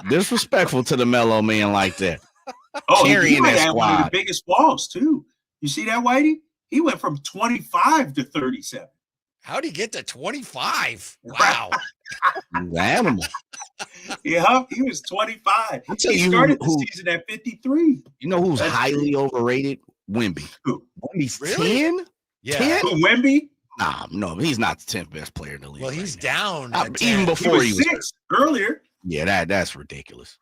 Disrespectful to the Melo man like that. Oh, he might have one of the biggest balls, too. You see that, Whitey? He went from 25 to 37. How'd he get to 25? Wow. The animal. Yeah, he was 25. He started the season at 53. You know who's highly overrated? Wemby. Who? Wemby's Really? 10? Yeah. 10? Who, Wemby? Nah, no, he's not the 10th best player in the league. Well, he's down. Even before he was 6 earlier. Yeah, that's ridiculous.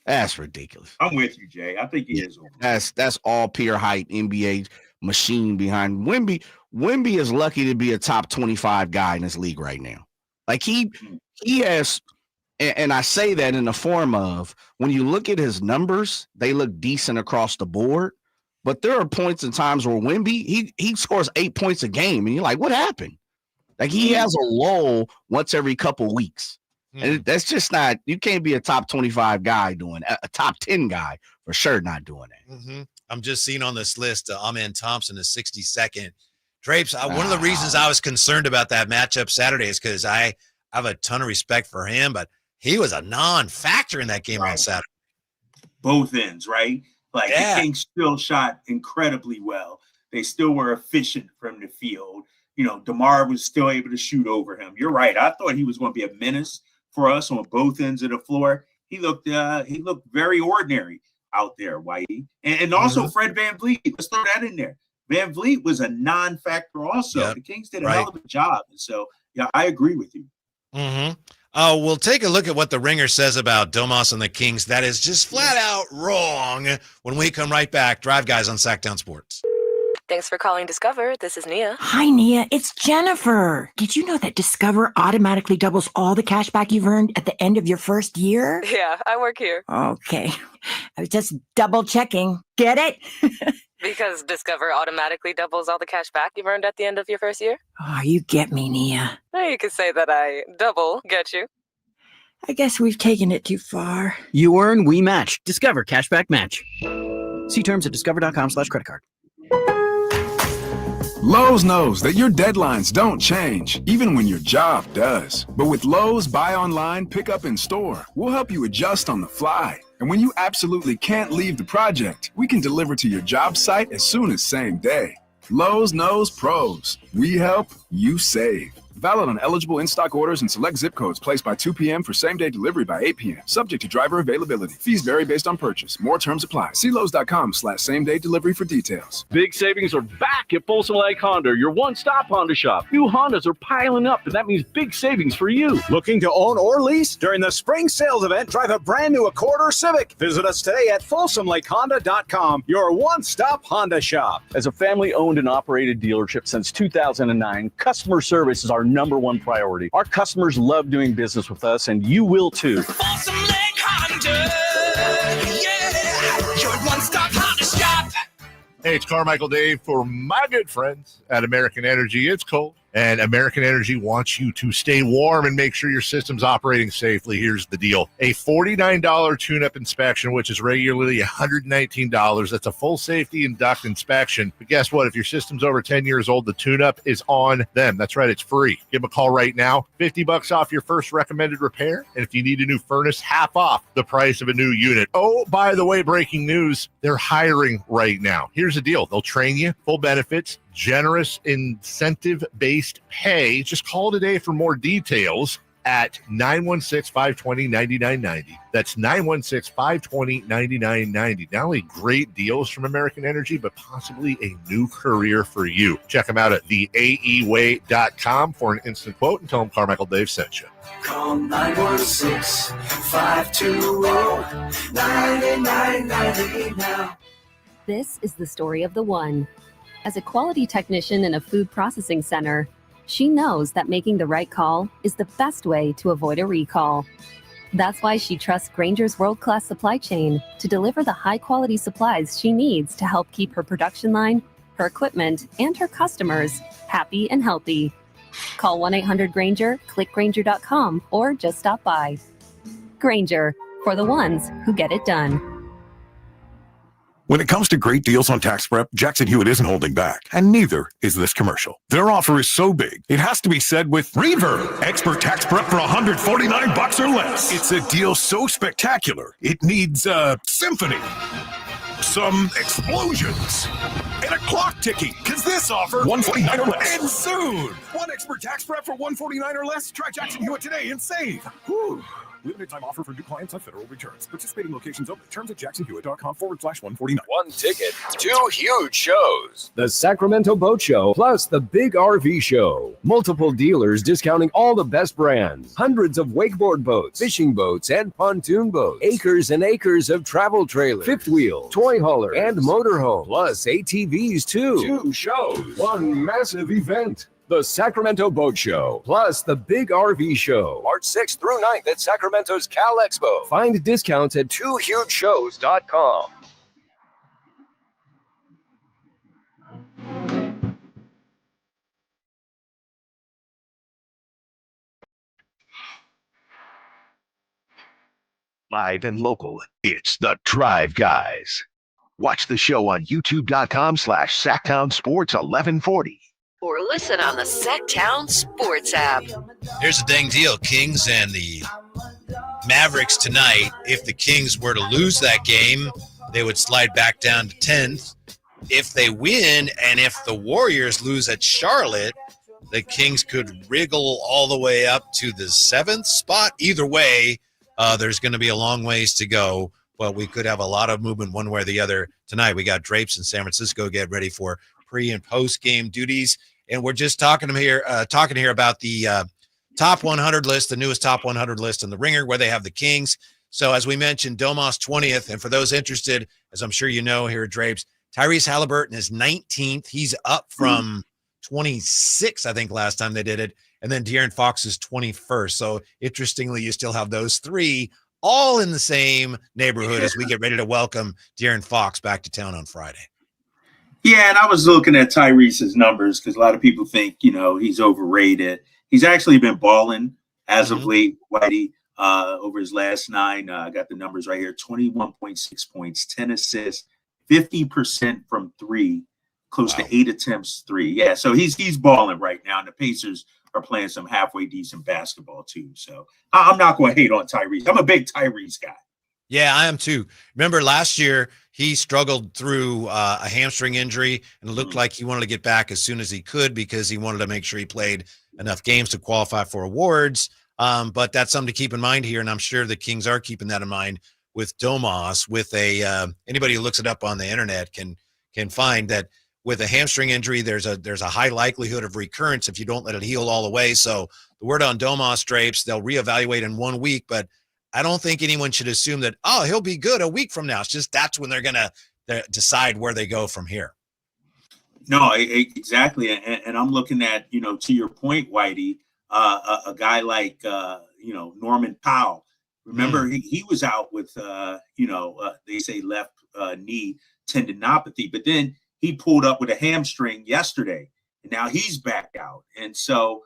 That's ridiculous. I'm with you, Jay. I think he is over. That's all peer height NBA machine behind Wemby. Wemby is lucky to be a top 25 guy in this league right now. Like he has, and I say that in the form of when you look at his numbers, they look decent across the board. But there are points and times where Wemby, he scores 8 points a game, and you're like, what happened? Like he has a lull once every couple weeks. And that's just not, you can't be a top 25 guy doing a top 10 guy for sure not doing that. I'm just seeing on this list, Amen Thompson is 62nd. Drapes, one of the reasons I was concerned about that matchup Saturday is because I have a ton of respect for him, but he was a non-factor in that game on Saturday. Both ends, right? Like the Kings still shot incredibly well. They still were efficient from the field. DeMar was still able to shoot over him. You're right. I thought he was going to be a menace for us on both ends of the floor. He looked very ordinary out there, Whitey. And also Fred VanVleet. Let's throw that in there. VanVleet was a non-factor also. The Kings did a hell of a job. And so, I agree with you. We'll take a look at what the Ringer says about Domas and the Kings. That is just flat out wrong when we come right back. Drive Guys on Sacktown Sports. Thanks for calling Discover. This is Nia. Hi, Nia. It's Jennifer. Did you know that Discover automatically doubles all the cash back you've earned at the end of your first year? Yeah, I work here. Okay. I was just double checking. Get it? Because Discover automatically doubles all the cash back you've earned at the end of your first year? Oh, you get me, Nia. You could say that I double get you. I guess we've taken it too far. You earn, we match. Discover Cashback Match. See terms at discover.com/credit card. Lowe's knows that your deadlines don't change, even when your job does. But with Lowe's Buy Online, Pick Up in Store, we'll help you adjust on the fly. And when you absolutely can't leave the project, we can deliver to your job site as soon as same day. Lowe's knows pros. We help, you save. Valid on eligible in-stock orders and select zip codes placed by 2 p.m. for same-day delivery by 8 p.m. Subject to driver availability. Fees vary based on purchase. More terms apply. See Lowe's.com/same-day delivery for details. Big savings are back at Folsom Lake Honda, your one-stop Honda shop. New Hondas are piling up, and that means big savings for you. Looking to own or lease? During the spring sales event, drive a brand new Accord or Civic. Visit us today at FolsomLakeHonda.com, your one-stop Honda shop. As a family-owned and operated dealership since 2009, customer service is our number one priority. Our customers love doing business with us, and you will too. Folsom Lake Honda, yeah, your one-stop Honda shop. Hey, it's Carmichael Dave for my good friends at American Energy. It's cold, and American Energy wants you to stay warm and make sure your system's operating safely. Here's the deal. A $49 tune-up inspection, which is regularly $119. That's a full safety and duct inspection. But guess what? If your system's over 10 years old, the tune-up is on them. That's right. It's free. Give them a call right now. $50 off your first recommended repair. And if you need a new furnace, half off the price of a new unit. Oh, by the way, breaking news, they're hiring right now. Here's the deal. They'll train you, full benefits, generous incentive-based pay. Just call today for more details at 916-520-9990. That's 916-520-9990. Not only great deals from American Energy, but possibly a new career for you. Check them out at theaeway.com for an instant quote and tell them Carmichael Dave sent you. Call 916-520-9990 now. This is the story of the one. As a quality technician in a food processing center, she knows that making the right call is the best way to avoid a recall. That's why she trusts Grainger's world-class supply chain to deliver the high-quality supplies she needs to help keep her production line, her equipment, and her customers happy and healthy. Call 1-800-GRAINGER, click Grainger.com, or just stop by. Grainger, for the ones who get it done. When it comes to great deals on tax prep, Jackson Hewitt isn't holding back, and neither is this commercial. Their offer is so big, it has to be said with Reverb, expert tax prep for $149 or less. It's a deal so spectacular, it needs a symphony, some explosions, and a clock ticking, because this offer $149 or less. And soon, one expert tax prep for $149 or less. Try Jackson Hewitt today and save. Whew. Limited time offer for new clients on federal returns. Participating locations open. Terms at jacksonhewitt.com/149. One ticket, two huge shows. The Sacramento Boat Show plus the Big RV Show. Multiple dealers discounting all the best brands. Hundreds of wakeboard boats, fishing boats, and pontoon boats. Acres and acres of travel trailers, fifth wheel, toy hauler, and motorhome. Plus ATVs too. Two shows, one massive event. The Sacramento Boat Show, plus the Big RV Show, March 6th through 9th at Sacramento's Cal Expo. Find discounts at twohugeshows.com. Live and local, it's the Drive Guys. Watch the show on youtube.com/SacktownSports1140. Or listen on the Sacktown Sports app. Here's the dang deal. Kings and the Mavericks tonight. If the Kings were to lose that game, they would slide back down to 10th. If they win, and if the Warriors lose at Charlotte, the Kings could wriggle all the way up to the 7th spot. Either way, there's going to be a long ways to go, but we could have a lot of movement one way or the other tonight. We got Drapes in San Francisco get ready for pre- and post-game duties. And we're just talking here about the top 100 list, the newest top 100 list in the Ringer, where they have the Kings. So as we mentioned, Domas 20th. And for those interested, as I'm sure you know here at Drapes, Tyrese Halliburton is 19th. He's up from 26, I think, last time they did it. And then De'Aaron Fox is 21st. So interestingly, you still have those three all in the same neighborhood as we get ready to welcome De'Aaron Fox back to town on Friday. Yeah, and I was looking at Tyrese's numbers because a lot of people think, he's overrated. He's actually been balling as of late, Whitey, over his last 9. I got the numbers right here, 21.6 points, 10 assists, 50% from 3, close to 8 attempts 3. Yeah, so he's balling right now, and the Pacers are playing some halfway decent basketball too. So I'm not going to hate on Tyrese. I'm a big Tyrese guy. Yeah, I am too. Remember last year he struggled through a hamstring injury, and it looked like he wanted to get back as soon as he could because he wanted to make sure he played enough games to qualify for awards. But that's something to keep in mind here, and I'm sure the Kings are keeping that in mind with Domas. With anybody who looks it up on the internet can find that with a hamstring injury, there's a high likelihood of recurrence if you don't let it heal all the way. So the word on Domas, Drapes, they'll reevaluate in 1 week, but I don't think anyone should assume that, he'll be good a week from now. It's just that's when they're going to decide where they go from here. No, exactly. And I'm looking at, to your point, Whitey, a guy like, Norman Powell. Remember, he was out with, they say left knee tendinopathy, but then he pulled up with a hamstring yesterday, and now he's back out. And so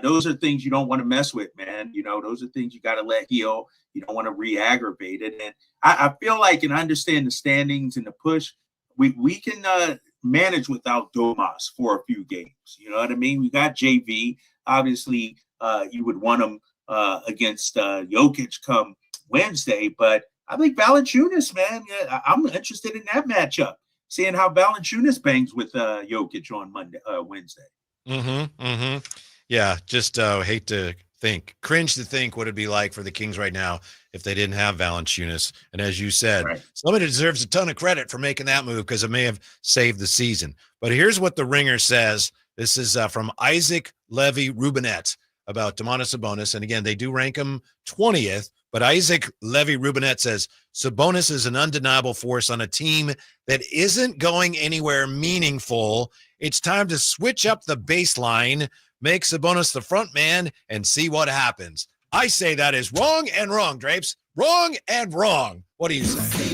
those are things you don't want to mess with, man. Those are things you got to let heal. You don't want to re-aggravate it. And I feel like, and I understand the standings and the push, we can manage without Domas for a few games. You know what I mean? We got JV. Obviously, you would want him against Jokic come Wednesday, but I think Valanciunas, man, I'm interested in that matchup. Seeing how Valanciunas bangs with Jokic on Wednesday. Yeah, just hate to think, cringe to think what it'd be like for the Kings right now if they didn't have Valanciunas. And as you said, somebody deserves a ton of credit for making that move because it may have saved the season. But here's what the Ringer says. This is from Isaac Levy-Rubinette about Domantas Sabonis. And again, they do rank him 20th, but Isaac Levy-Rubinette says Sabonis is an undeniable force on a team that isn't going anywhere meaningful. It's time to switch up the baseline, make Sabonis the front man, and see what happens. I say that is wrong and wrong, Drapes. Wrong and wrong. What do you say?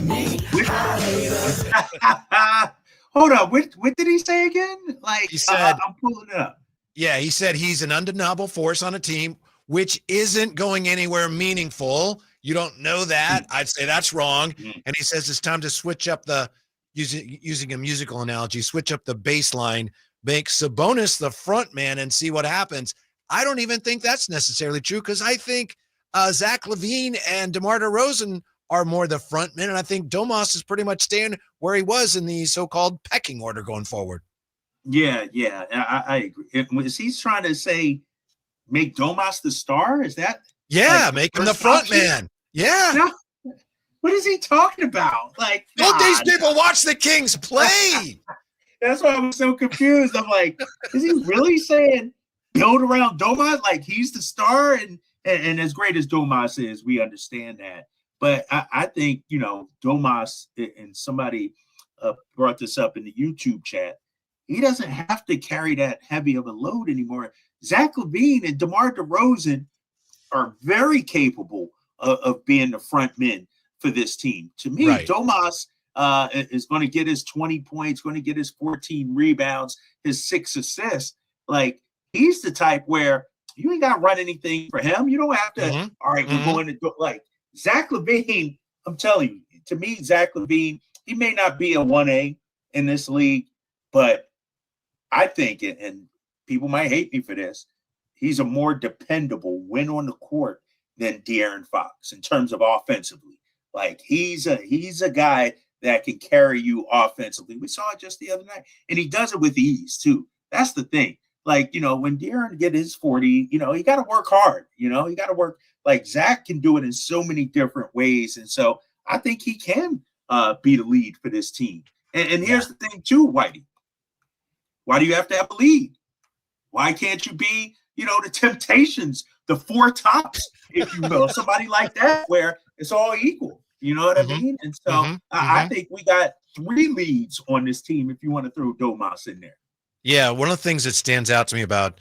Hold on. What did he say again? He said, I'm pulling it up. Yeah, he said he's an undeniable force on a team which isn't going anywhere meaningful. You don't know that. I'd say that's wrong. And he says it's time to switch up the, using a musical analogy, switch up the baseline, make Sabonis the front man and see what happens. I don't even think that's necessarily true because I think Zach LaVine and DeMar DeRozan are more the front men, and I think Domas is pretty much staying where he was in the so-called pecking order going forward. Yeah, I agree. Is he trying to say make Domas the star? Is that? Yeah, make him the front man. Yeah. No, what is he talking about? Don't these people watch the Kings play? That's why I was so confused. I'm like, is he really saying build around Domas? Like he's the star, and as great as Domas is, we understand that. But I think, Domas, and somebody brought this up in the YouTube chat, he doesn't have to carry that heavy of a load anymore. Zach LaVine and DeMar DeRozan are very capable of being the front men for this team. To me, Domas is going to get his 20 points, going to get his 14 rebounds, his 6 assists. Like, he's the type where you ain't got to run anything for him. You don't have to, all right, we're going to do, like, Zach LaVine, I'm telling you, to me, Zach LaVine, he may not be a 1A in this league, but I think, and people might hate me for this, he's a more dependable win on the court than De'Aaron Fox in terms of offensively. Like, he's a guy that can carry you offensively. We saw it just the other night, and he does it with ease too. That's the thing. Like, when De'Aaron get his 40, he got to work hard. He got to work. Like, Zach can do it in so many different ways, and so I think he can be the lead for this team. And here's the thing too, Whitey. Why do you have to have a lead? Why can't you be, the Temptations, the Four Tops, if you will, somebody like that, where it's all equal. You know what I mean? And so I think we got 3 leads on this team if you want to throw Domas in there. Yeah, one of the things that stands out to me about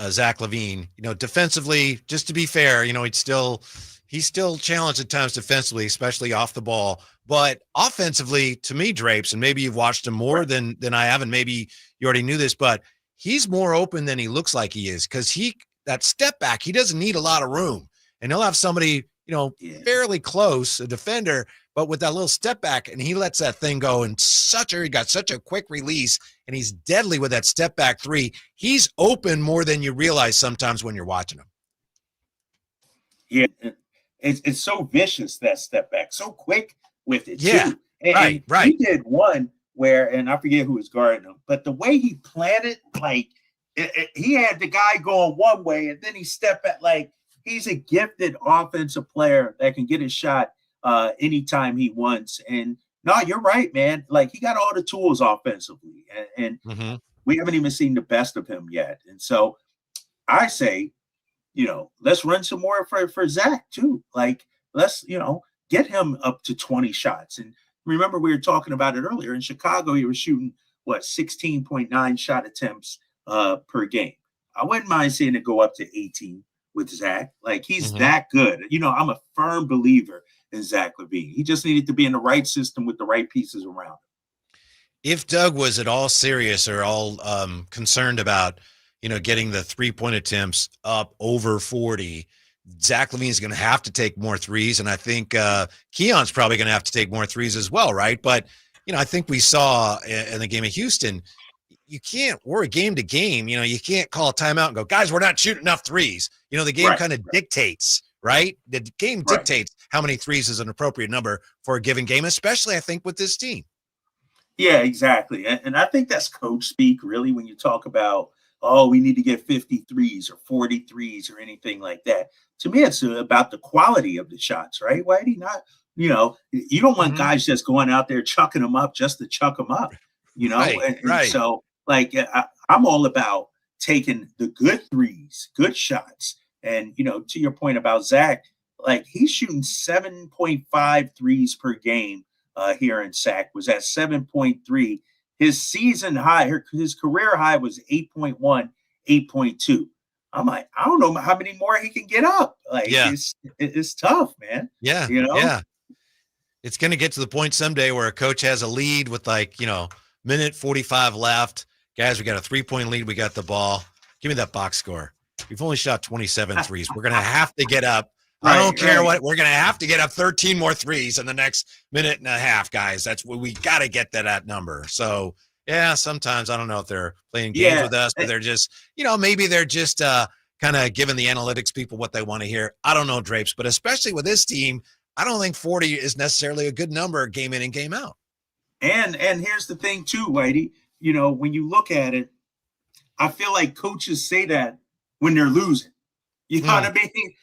Zach LaVine, defensively, just to be fair, he's still challenged at times defensively, especially off the ball. But offensively, to me, Drapes, and maybe you've watched him more than I have, and maybe you already knew this, but he's more open than he looks like he is, because that step back, he doesn't need a lot of room. And he'll have somebody, fairly close, a defender, but with that little step back, and he lets that thing go in he got such a quick release, and he's deadly with that step back 3. He's open more than you realize sometimes when you're watching him. Yeah, it's so vicious, that step back, so quick with it. Yeah, too. And right. He did one where, and I forget who was guarding him, but the way he planted, he had the guy going one way, and then he stepped back. He's a gifted offensive player that can get a shot anytime he wants. And no, you're right, man. He got all the tools offensively, and we haven't even seen the best of him yet. And so I say, let's run some more for Zach too. Let's, get him up to 20 shots. And remember, we were talking about it earlier. In Chicago, he was shooting 16.9 shot attempts per game. I wouldn't mind seeing it go up to 18 with Zach. He's that good. I'm a firm believer in Zach LaVine. He just needed to be in the right system with the right pieces around him. If Doug was at all serious or all concerned about, getting the 3-point attempts up over 40, Zach LaVine's going to have to take more threes. And I think Keon's probably going to have to take more threes as well, right? But, I think we saw in the game of Houston, we're a game to game, you can't call a timeout and go, guys, we're not shooting enough threes. The game kind of dictates, right? The game dictates how many threes is an appropriate number for a given game, especially I think with this team. Yeah, exactly. And I think that's coach speak, really, when you talk about, we need to get 53s or 43s or anything like that. To me, it's about the quality of the shots, right? Whitey, not, you don't want guys just going out there chucking them up just to chuck them up, And so, I'm all about taking the good threes, good shots. And, to your point about Zach, he's shooting 7.5 threes per game here in Sac, was at 7.3. His season high, his career high was 8.1, 8.2. I'm I don't know how many more he can get up. It's tough, man. Yeah. Yeah. It's going to get to the point someday where a coach has a lead with minute 45 left. Guys, we got a 3-point lead. We got the ball. Give me that box score. We've only shot 27 threes. We're going to have to get up. I don't care what. We're going to have to get up 13 more threes in the next minute and a half, guys. That's what we got to get that number. So, yeah, sometimes I don't know if they're playing games with us, but they're just, maybe they're just kind of giving the analytics people what they want to hear. I don't know, Drapes, but especially with this team, I don't think 40 is necessarily a good number game in and game out. And here's the thing too, Whitey, when you look at it, I feel like coaches say that when they're losing. You know what I mean?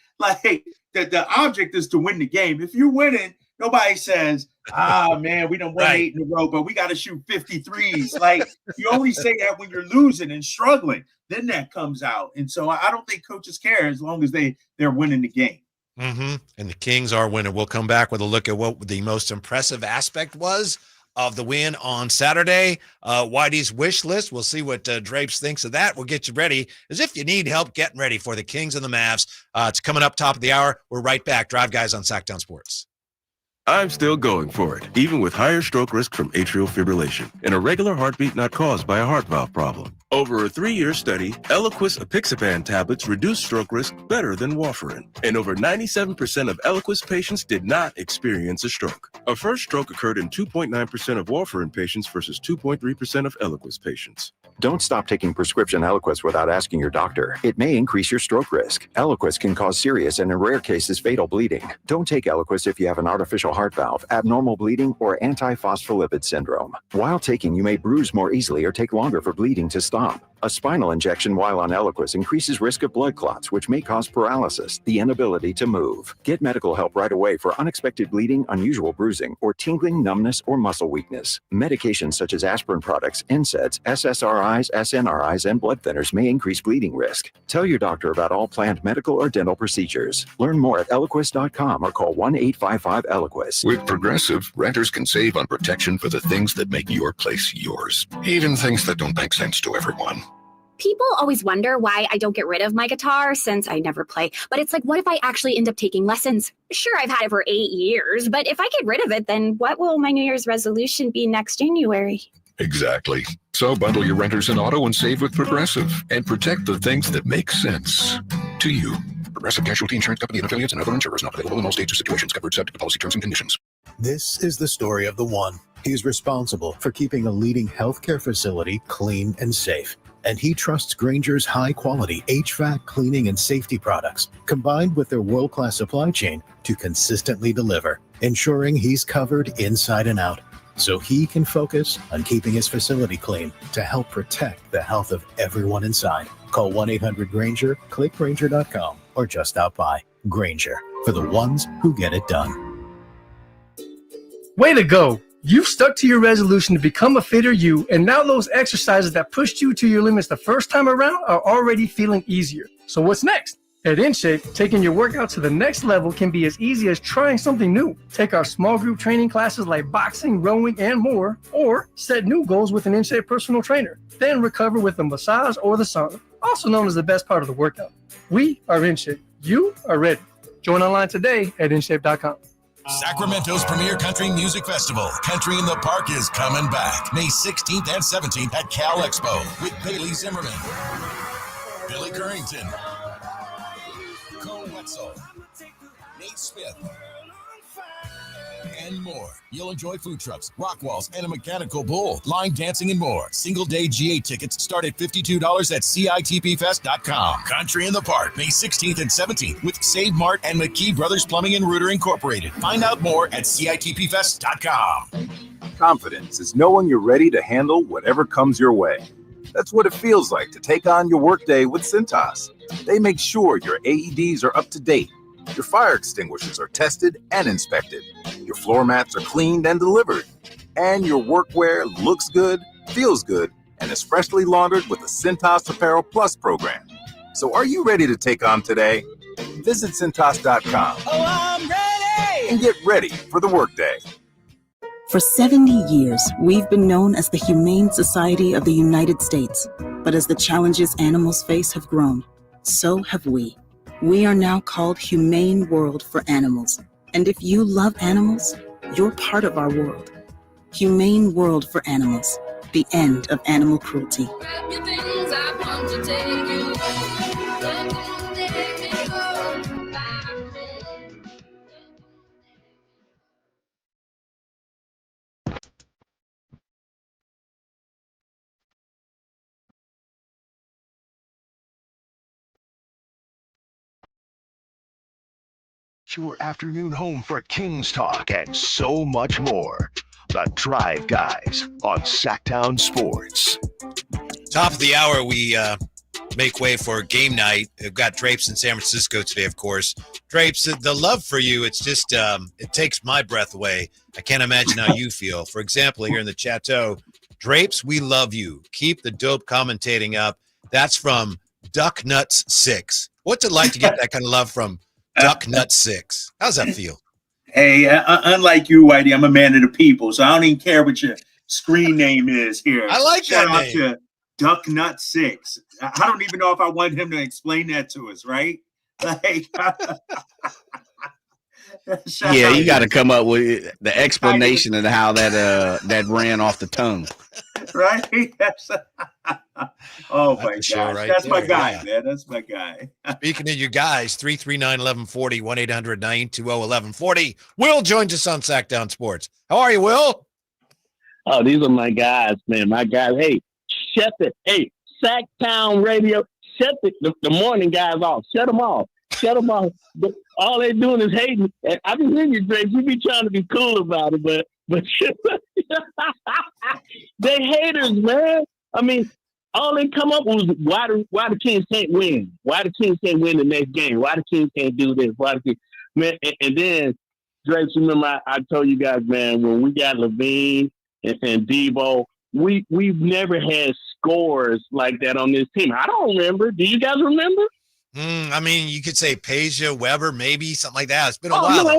The object is to win the game. If you're winning, nobody says, man, we done won 8 in a row, but we got to shoot 53s. You only say that when you're losing and struggling. Then that comes out. And so I don't think coaches care as long as they're winning the game. And the Kings are winning. We'll come back with a look at what the most impressive aspect was of the win on Saturday. Whitey's wish list. We'll see what Drapes thinks of that. We'll get you ready as if you need help getting ready for the Kings and the Mavs. It's coming up top of the hour. We're right back. Drive Guys on Sacktown Sports. I'm still going for it, even with higher stroke risk from atrial fibrillation, an irregular heartbeat not caused by a heart valve problem. Over a 3-year study, Eliquis apixaban tablets reduced stroke risk better than warfarin, and over 97% of Eliquis patients did not experience a stroke. A first stroke occurred in 2.9% of warfarin patients versus 2.3% of Eliquis patients. Don't stop taking prescription Eliquis without asking your doctor. It may increase your stroke risk. Eliquis can cause serious and in rare cases fatal bleeding. Don't take Eliquis if you have an artificial heart valve, abnormal bleeding, or antiphospholipid syndrome. While taking, you may bruise more easily or take longer for bleeding to stop. A spinal injection while on Eliquis increases risk of blood clots, which may cause paralysis, the inability to move. Get medical help right away for unexpected bleeding, unusual bruising, or tingling, numbness, or muscle weakness. Medications such as aspirin products, NSAIDs, SSRIs, SNRIs, and blood thinners may increase bleeding risk. Tell your doctor about all planned medical or dental procedures. Learn more at Eliquis.com or call 1-855-ELIQUIS. With Progressive, renters can save on protection for the things that make your place yours, even things that don't make sense to everyone. People always wonder why I don't get rid of my guitar since I never play. But it's like, what if I actually end up taking lessons? Sure, I've had it for 8 years, but if I get rid of it, then what will my New Year's resolution be next January? Exactly. So bundle your renters and auto and save with Progressive and protect the things that make sense to you. Progressive Casualty Insurance Company and affiliates and other insurers not available in all states or situations. Covered subject to policy terms and conditions. This is the story of the one. He's responsible for keeping a leading healthcare facility clean and safe. And he trusts Grainger's high-quality HVAC cleaning and safety products, combined with their world-class supply chain, to consistently deliver, ensuring he's covered inside and out, so he can focus on keeping his facility clean to help protect the health of everyone inside. Call 1-800-GRAINGER, click Grainger.com, or just stop by. Grainger, for the ones who get it done. Way to go! You've stuck to your resolution to become a fitter you, and now those exercises that pushed you to your limits the first time around are already feeling easier. So what's next? At InShape, taking your workout to the next level can be as easy as trying something new. Take our small group training classes like boxing, rowing, and more, or set new goals with an InShape personal trainer. Then recover with a massage or the sauna, also known as the best part of the workout. We are InShape. You are ready. Join online today at InShape.com. Sacramento's premier country music festival, Country in the Park, is coming back May 16th and 17th at Cal Expo with Bailey Zimmerman, Billy Currington, Cole Wetzel, Nate Smith, and more. You'll enjoy food trucks, rock walls, and a mechanical bull, line dancing, and more. Single-day GA tickets start at $52 at CITPfest.com. Country in the Park, May 16th and 17th with Save Mart and McKee Brothers Plumbing and Rooter Incorporated. Find out more at CITPfest.com. Confidence is knowing you're ready to handle whatever comes your way. That's what it feels like to take on your workday with Cintas. They make sure your AEDs are up to date, your fire extinguishers are tested and inspected, your floor mats are cleaned and delivered, and your workwear looks good, feels good, and is freshly laundered with the Cintas Apparel Plus program. So are you ready to take on today? Visit Cintas.com. Oh, I'm ready! And get ready for the workday. For 70 years, we've been known as the Humane Society of the United States. But as the challenges animals face have grown, so have we. We are now called Humane World for Animals. And if you love animals, you're part of our world. Humane World for Animals. The end of animal cruelty. Your afternoon home for Kings talk and so much more. The Drive Guys on Sacktown Sports. Top of the hour, we make way for game night. We've got Drapes in San Francisco today, of course. Drapes, the love for you, it's just, it takes my breath away. I can't imagine how you feel. For example, here in the Chateau, Drapes, we love you. Keep the dope commentating up. That's from Duck Nuts 6. What's it like to get that kind of love from Duck Nut 6? How's that feel? Hey, unlike you, Whitey, I'm a man of the people, so I don't even care what your screen name is here. I like Shout that out name. to Duck Nut 6. I don't even know if I want him to explain that to us, right? Like, yeah, you got to come up with the explanation of how that ran off the tongue. Right? Oh my gosh, right that's there, my guy, yeah. man. That's my guy. Speaking of you guys, 339-1140, 1-800-920-1140. Will joins us on Sacktown Sports. How are you, Will? Oh, these are my guys, man. My guys. Hey, shut it. Hey, Sacktown Radio. Shut the morning guys off. Shut them off. Shut them off. But all they're doing is hating. And I be hearing you, Drake. You be trying to be cool about it, but they haters, man. I mean, all they come up with was why the Kings can't win. Why the Kings can't win the next game. Why the Kings can't do this. Why the Kings, man, and then Drapes, remember I told you guys, man, when we got Levine and Debo, we've never had scores like that on this team. I don't remember. Do you guys remember? I mean, you could say Peja, Weber, maybe something like that. It's been a while. No, I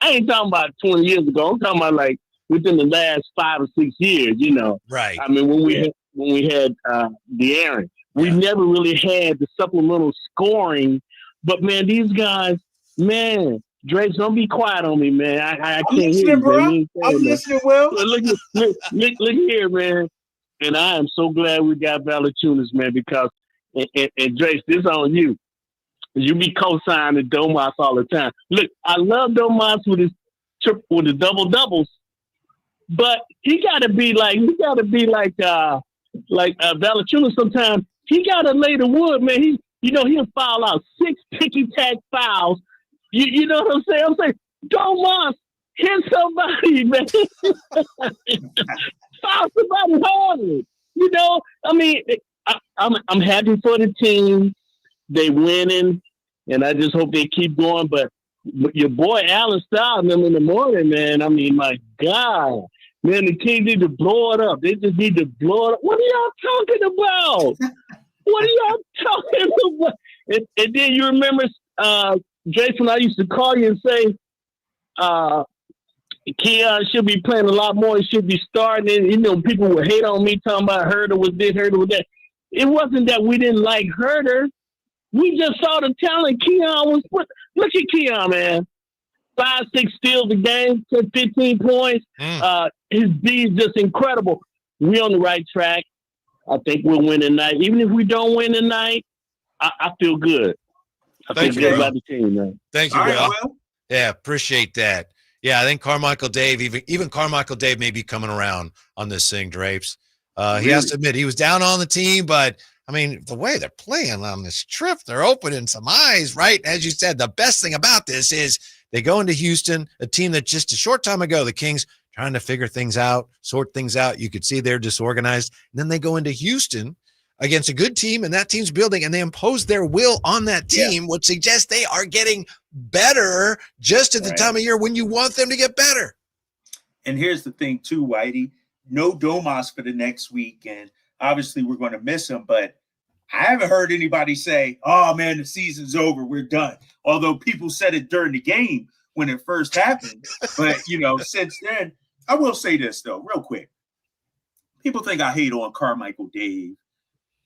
ain't talking about 20 years ago. I'm talking about like within the last 5 or 6 years. Right. I mean, when we had De'Aaron, we never really had the supplemental scoring. But man, these guys, man, Drapes, don't be quiet on me, man. I can't hear you, bro. man. I'm listening, Will. Look here, man. And I am so glad we got Valanciunas, man, because and Drapes, this is on you. You be co-signing Domas all the time. Look, I love Domas with his double doubles, but he gotta be like Valanciunas sometimes. He gotta lay the wood, man. He'll foul out 6 ticky-tack fouls. You know what I'm saying? I'm saying, Domas, hit somebody, man. Foul somebody hard. I mean, I'm happy for the team. They winning, and I just hope they keep going. But your boy Allen Stiles, them in the morning, man. I mean, my God, man, the Kings need to blow it up. They just need to blow it up. What are y'all talking about? What are y'all talking about? And then you remember, Jason, I used to call you and say, Keon should be playing a lot more. He should be starting. And, people would hate on me talking about Herter was this, Herter was that. It wasn't that we didn't like Herter. We just saw the talent Keon was put. Look at Keon, man. 5-6 steals a game, 15 points. His B is just incredible. We're on the right track. I think we'll win tonight. Even if we don't win tonight, I feel good. I feel good about the team, man. Thank you, Will. Yeah, appreciate that. Yeah, I think Carmichael Dave, even Carmichael Dave may be coming around on this thing, Drapes. He has to admit he was down on the team, but I mean, the way they're playing on this trip, they're opening some eyes, right? As you said, the best thing about this is they go into Houston, a team that just a short time ago, the Kings trying to figure things out, sort things out. You could see they're disorganized. And then they go into Houston against a good team, and that team's building, and they impose their will on that team, which suggests they are getting better just at the time of year when you want them to get better. And here's the thing, too, Whitey. No Domas for the next week, and obviously we're going to miss him, but I haven't heard anybody say, oh, man, the season's over, we're done. Although people said it during the game when it first happened. But, since then, I will say this, though, real quick. People think I hate on Carmichael Dave.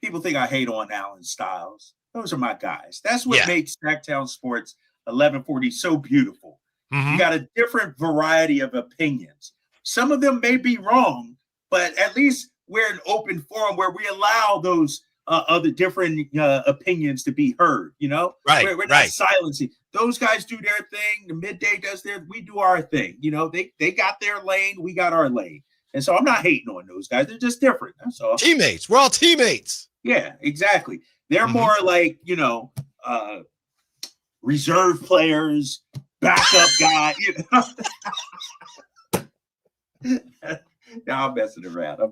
People think I hate on Allen Stiles. Those are my guys. That's what makes Sacktown Sports 1140 so beautiful. You got a different variety of opinions. Some of them may be wrong, but at least we're an open forum where we allow those other different opinions to be heard, Right. We're not silencing. Those guys do their thing. The midday does theirs. We do our thing. They got their lane. We got our lane. And so I'm not hating on those guys. They're just different. That's all. Teammates. We're all teammates. Yeah, exactly. They're more like, reserve players, backup guy. No, I'm messing around. All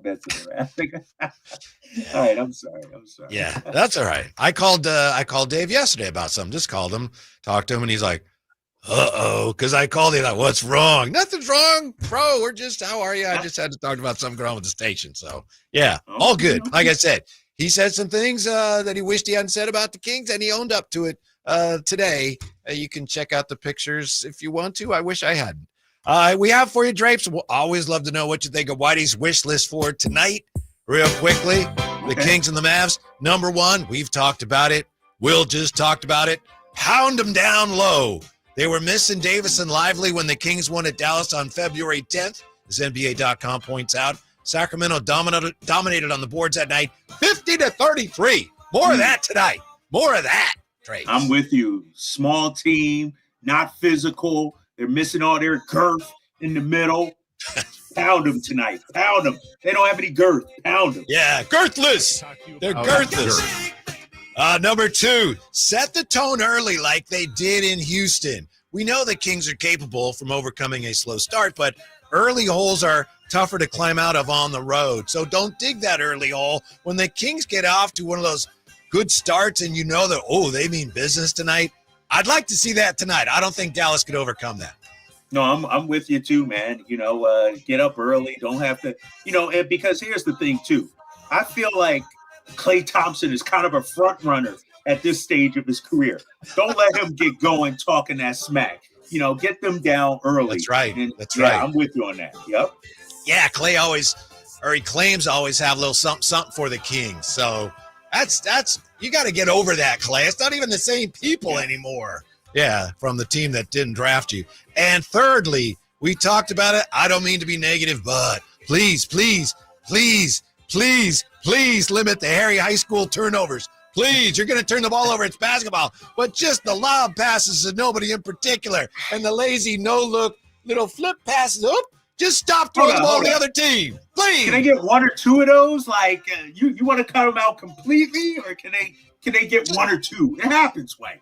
right, I'm sorry. Yeah, that's all right. I called Dave yesterday about something. Just called him, talked to him, and he's like, uh-oh, because I called him like, what's wrong? Nothing's wrong, bro. We're just, how are you? I just had to talk about something going on with the station. So, yeah, all good. Like I said, he said some things that he wished he hadn't said about the Kings, and he owned up to it today. You can check out the pictures if you want to. I wish I hadn't. We have for you, Drapes. We'll always love to know what you think of Whitey's wish list for tonight. Real quickly, the Kings and the Mavs. Number one, we've talked about it. Will just talked about it. Pound them down low. They were missing Davis and Lively when the Kings won at Dallas on February 10th, as NBA.com points out. Sacramento dominated on the boards that night, 50-33. More of that tonight. More of that, Drapes. I'm with you. Small team, not physical. They're missing all their girth in the middle. Pound them tonight. Pound them. They don't have any girth. Pound them. Yeah, girthless. They're girthless. Number two, set the tone early like they did in Houston. We know the Kings are capable from overcoming a slow start, but early holes are tougher to climb out of on the road. So don't dig that early hole. When the Kings get off to one of those good starts and you know that, oh, they mean business tonight, I'd like to see that tonight. I don't think Dallas could overcome that. No, I'm with you too, man. Get up early. Don't have to, and because here's the thing too. I feel like Klay Thompson is kind of a front runner at this stage of his career. Don't let him get going talking that smack. Get them down early. That's right. And, That's right. I'm with you on that. Yep. Yeah, Klay he claims always have a little something for the Kings. So that's you got to get over that, Klay. It's not even the same people anymore. Yeah, from the team that didn't draft you. And thirdly, we talked about it. I don't mean to be negative, but please limit the Harry high school turnovers. Please, you're going to turn the ball over. It's basketball. But just the lob passes to nobody in particular and the lazy no-look little flip passes. Oop, just stop throwing the ball to the other team. Please. Can I get one or two of those? Like, you want to cut them out completely, or can they get one or two? It happens, Wayne.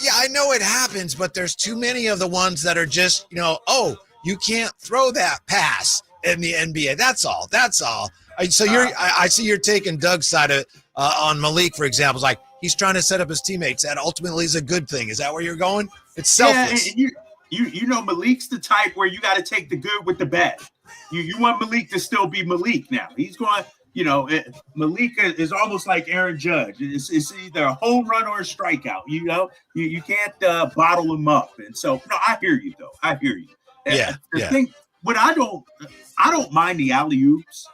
Yeah, I know it happens, but there's too many of the ones that are just, you can't throw that pass in the NBA. That's all. So I see you're taking Doug's side of it on Malik, for example. It's like he's trying to set up his teammates. That ultimately is a good thing. Is that where you're going? It's selfless. Yeah, Malik's the type where you got to take the good with the bad. You want Malik to still be Malik now. He's going. Malik is almost like Aaron Judge. It's either a home run or a strikeout. You can't bottle him up. And so, no, I hear you though. I hear you. Yeah. The thing, but I don't mind the alley-oops.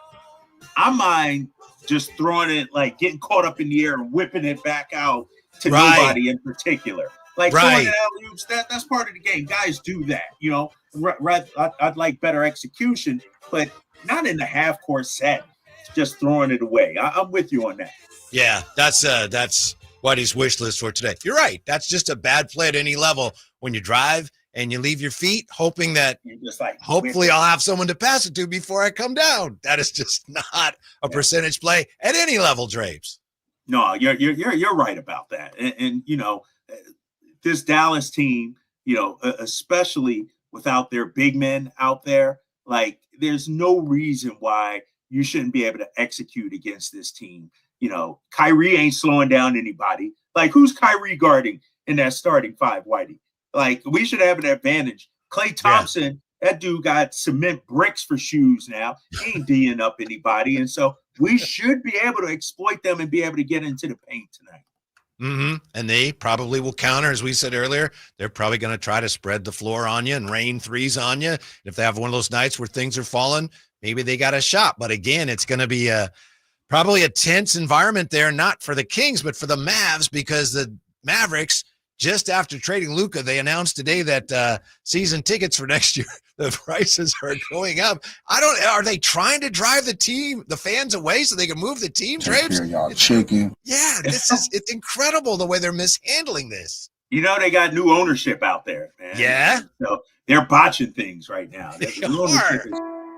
I mind just throwing it, like getting caught up in the air and whipping it back out to nobody in particular. Like throwing the alley-oops, that's part of the game. Guys do that. I'd like better execution, but not in the half-court set. Just throwing it away. I'm with you on that. Yeah, that's Whitey's wish list for today. You're right. That's just a bad play at any level when you drive and you leave your feet, hoping that hopefully I'll have someone to pass it to before I come down. That is just not a percentage play at any level, Drapes. No, you're right about that. And this Dallas team, especially without their big men out there, like there's no reason why you shouldn't be able to execute against this team. Kyrie ain't slowing down anybody. Like, who's Kyrie guarding in that starting five, Whitey? Like, we should have an advantage. Klay Thompson, that dude got cement bricks for shoes now. He ain't D'ing up anybody. And so we should be able to exploit them and be able to get into the paint tonight. Mm-hmm. And they probably will counter, as we said earlier. They're probably going to try to spread the floor on you and rain threes on you. If they have one of those nights where things are falling, maybe they got a shot. But again, it's going to be probably a tense environment there, not for the Kings, but for the Mavs, because the Mavericks, just after trading Luka, they announced today that season tickets for next year, the prices are going up. Are they trying to drive the fans away so they can move the team, Drapes? Yeah, it's incredible the way they're mishandling this. They got new ownership out there, man. Yeah. So they're botching things right now.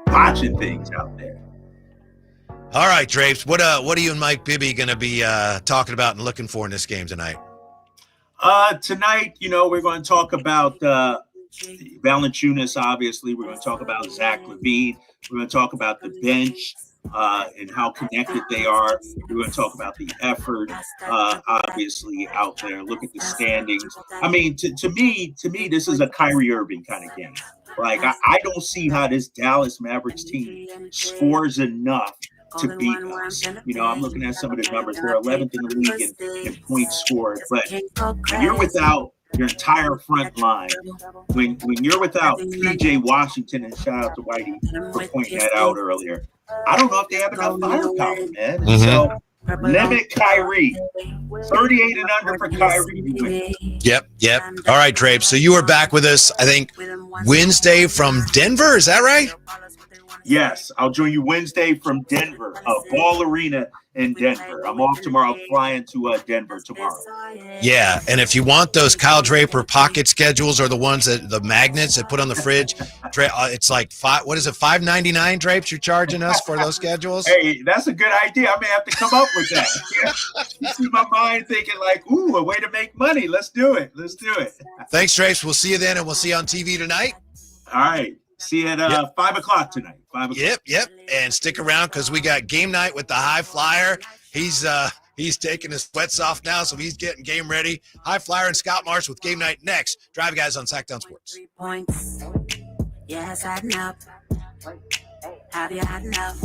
Botching things out there. All right, Drapes. What are you and Mike Bibby going to be talking about and looking for in this game tonight? Tonight, we're going to talk about Valanciunas, obviously. We're going to talk about Zach LaVine. We're going to talk about the bench and how connected they are. We're going to talk about the effort, obviously, out there. Look at the standings. I mean, to me, this is a Kyrie Irving kind of game. Like, I don't see how this Dallas Mavericks team scores enough to beat us. I'm looking at some of the numbers. They're 11th in the league in points scored. But when you're without your entire front line, when you're without P.J. Washington, and shout out to Whitey for pointing that out earlier, I don't know if they have enough firepower, man. Mm-hmm. So limit Kyrie. 38 and under for Kyrie to win. Yep. All right, Drapes. So you are back with us, I think, Wednesday from Denver. Is that right? Yes, I'll join you Wednesday from Denver, Ball Arena in Denver. I'm off tomorrow, flying to Denver tomorrow. Yeah, and if you want those Kyle Draper pocket schedules or the ones the magnets that put on the fridge, it's like $5.99, Drapes, you're charging us for those schedules? Hey, that's a good idea. I may have to come up with that. You see my mind thinking like, ooh, a way to make money. Let's do it. Thanks, Drapes. We'll see you then, and we'll see you on TV tonight. All right. See you at 5 o'clock tonight. 5 o'clock. Yep. And stick around because we got game night with the High Flyer. He's taking his sweats off now, so he's getting game ready. High Flyer and Scott Marsh with game night next. Drive Guys on Sacktown Sports. 3 points. Yes, I know. Have you had enough?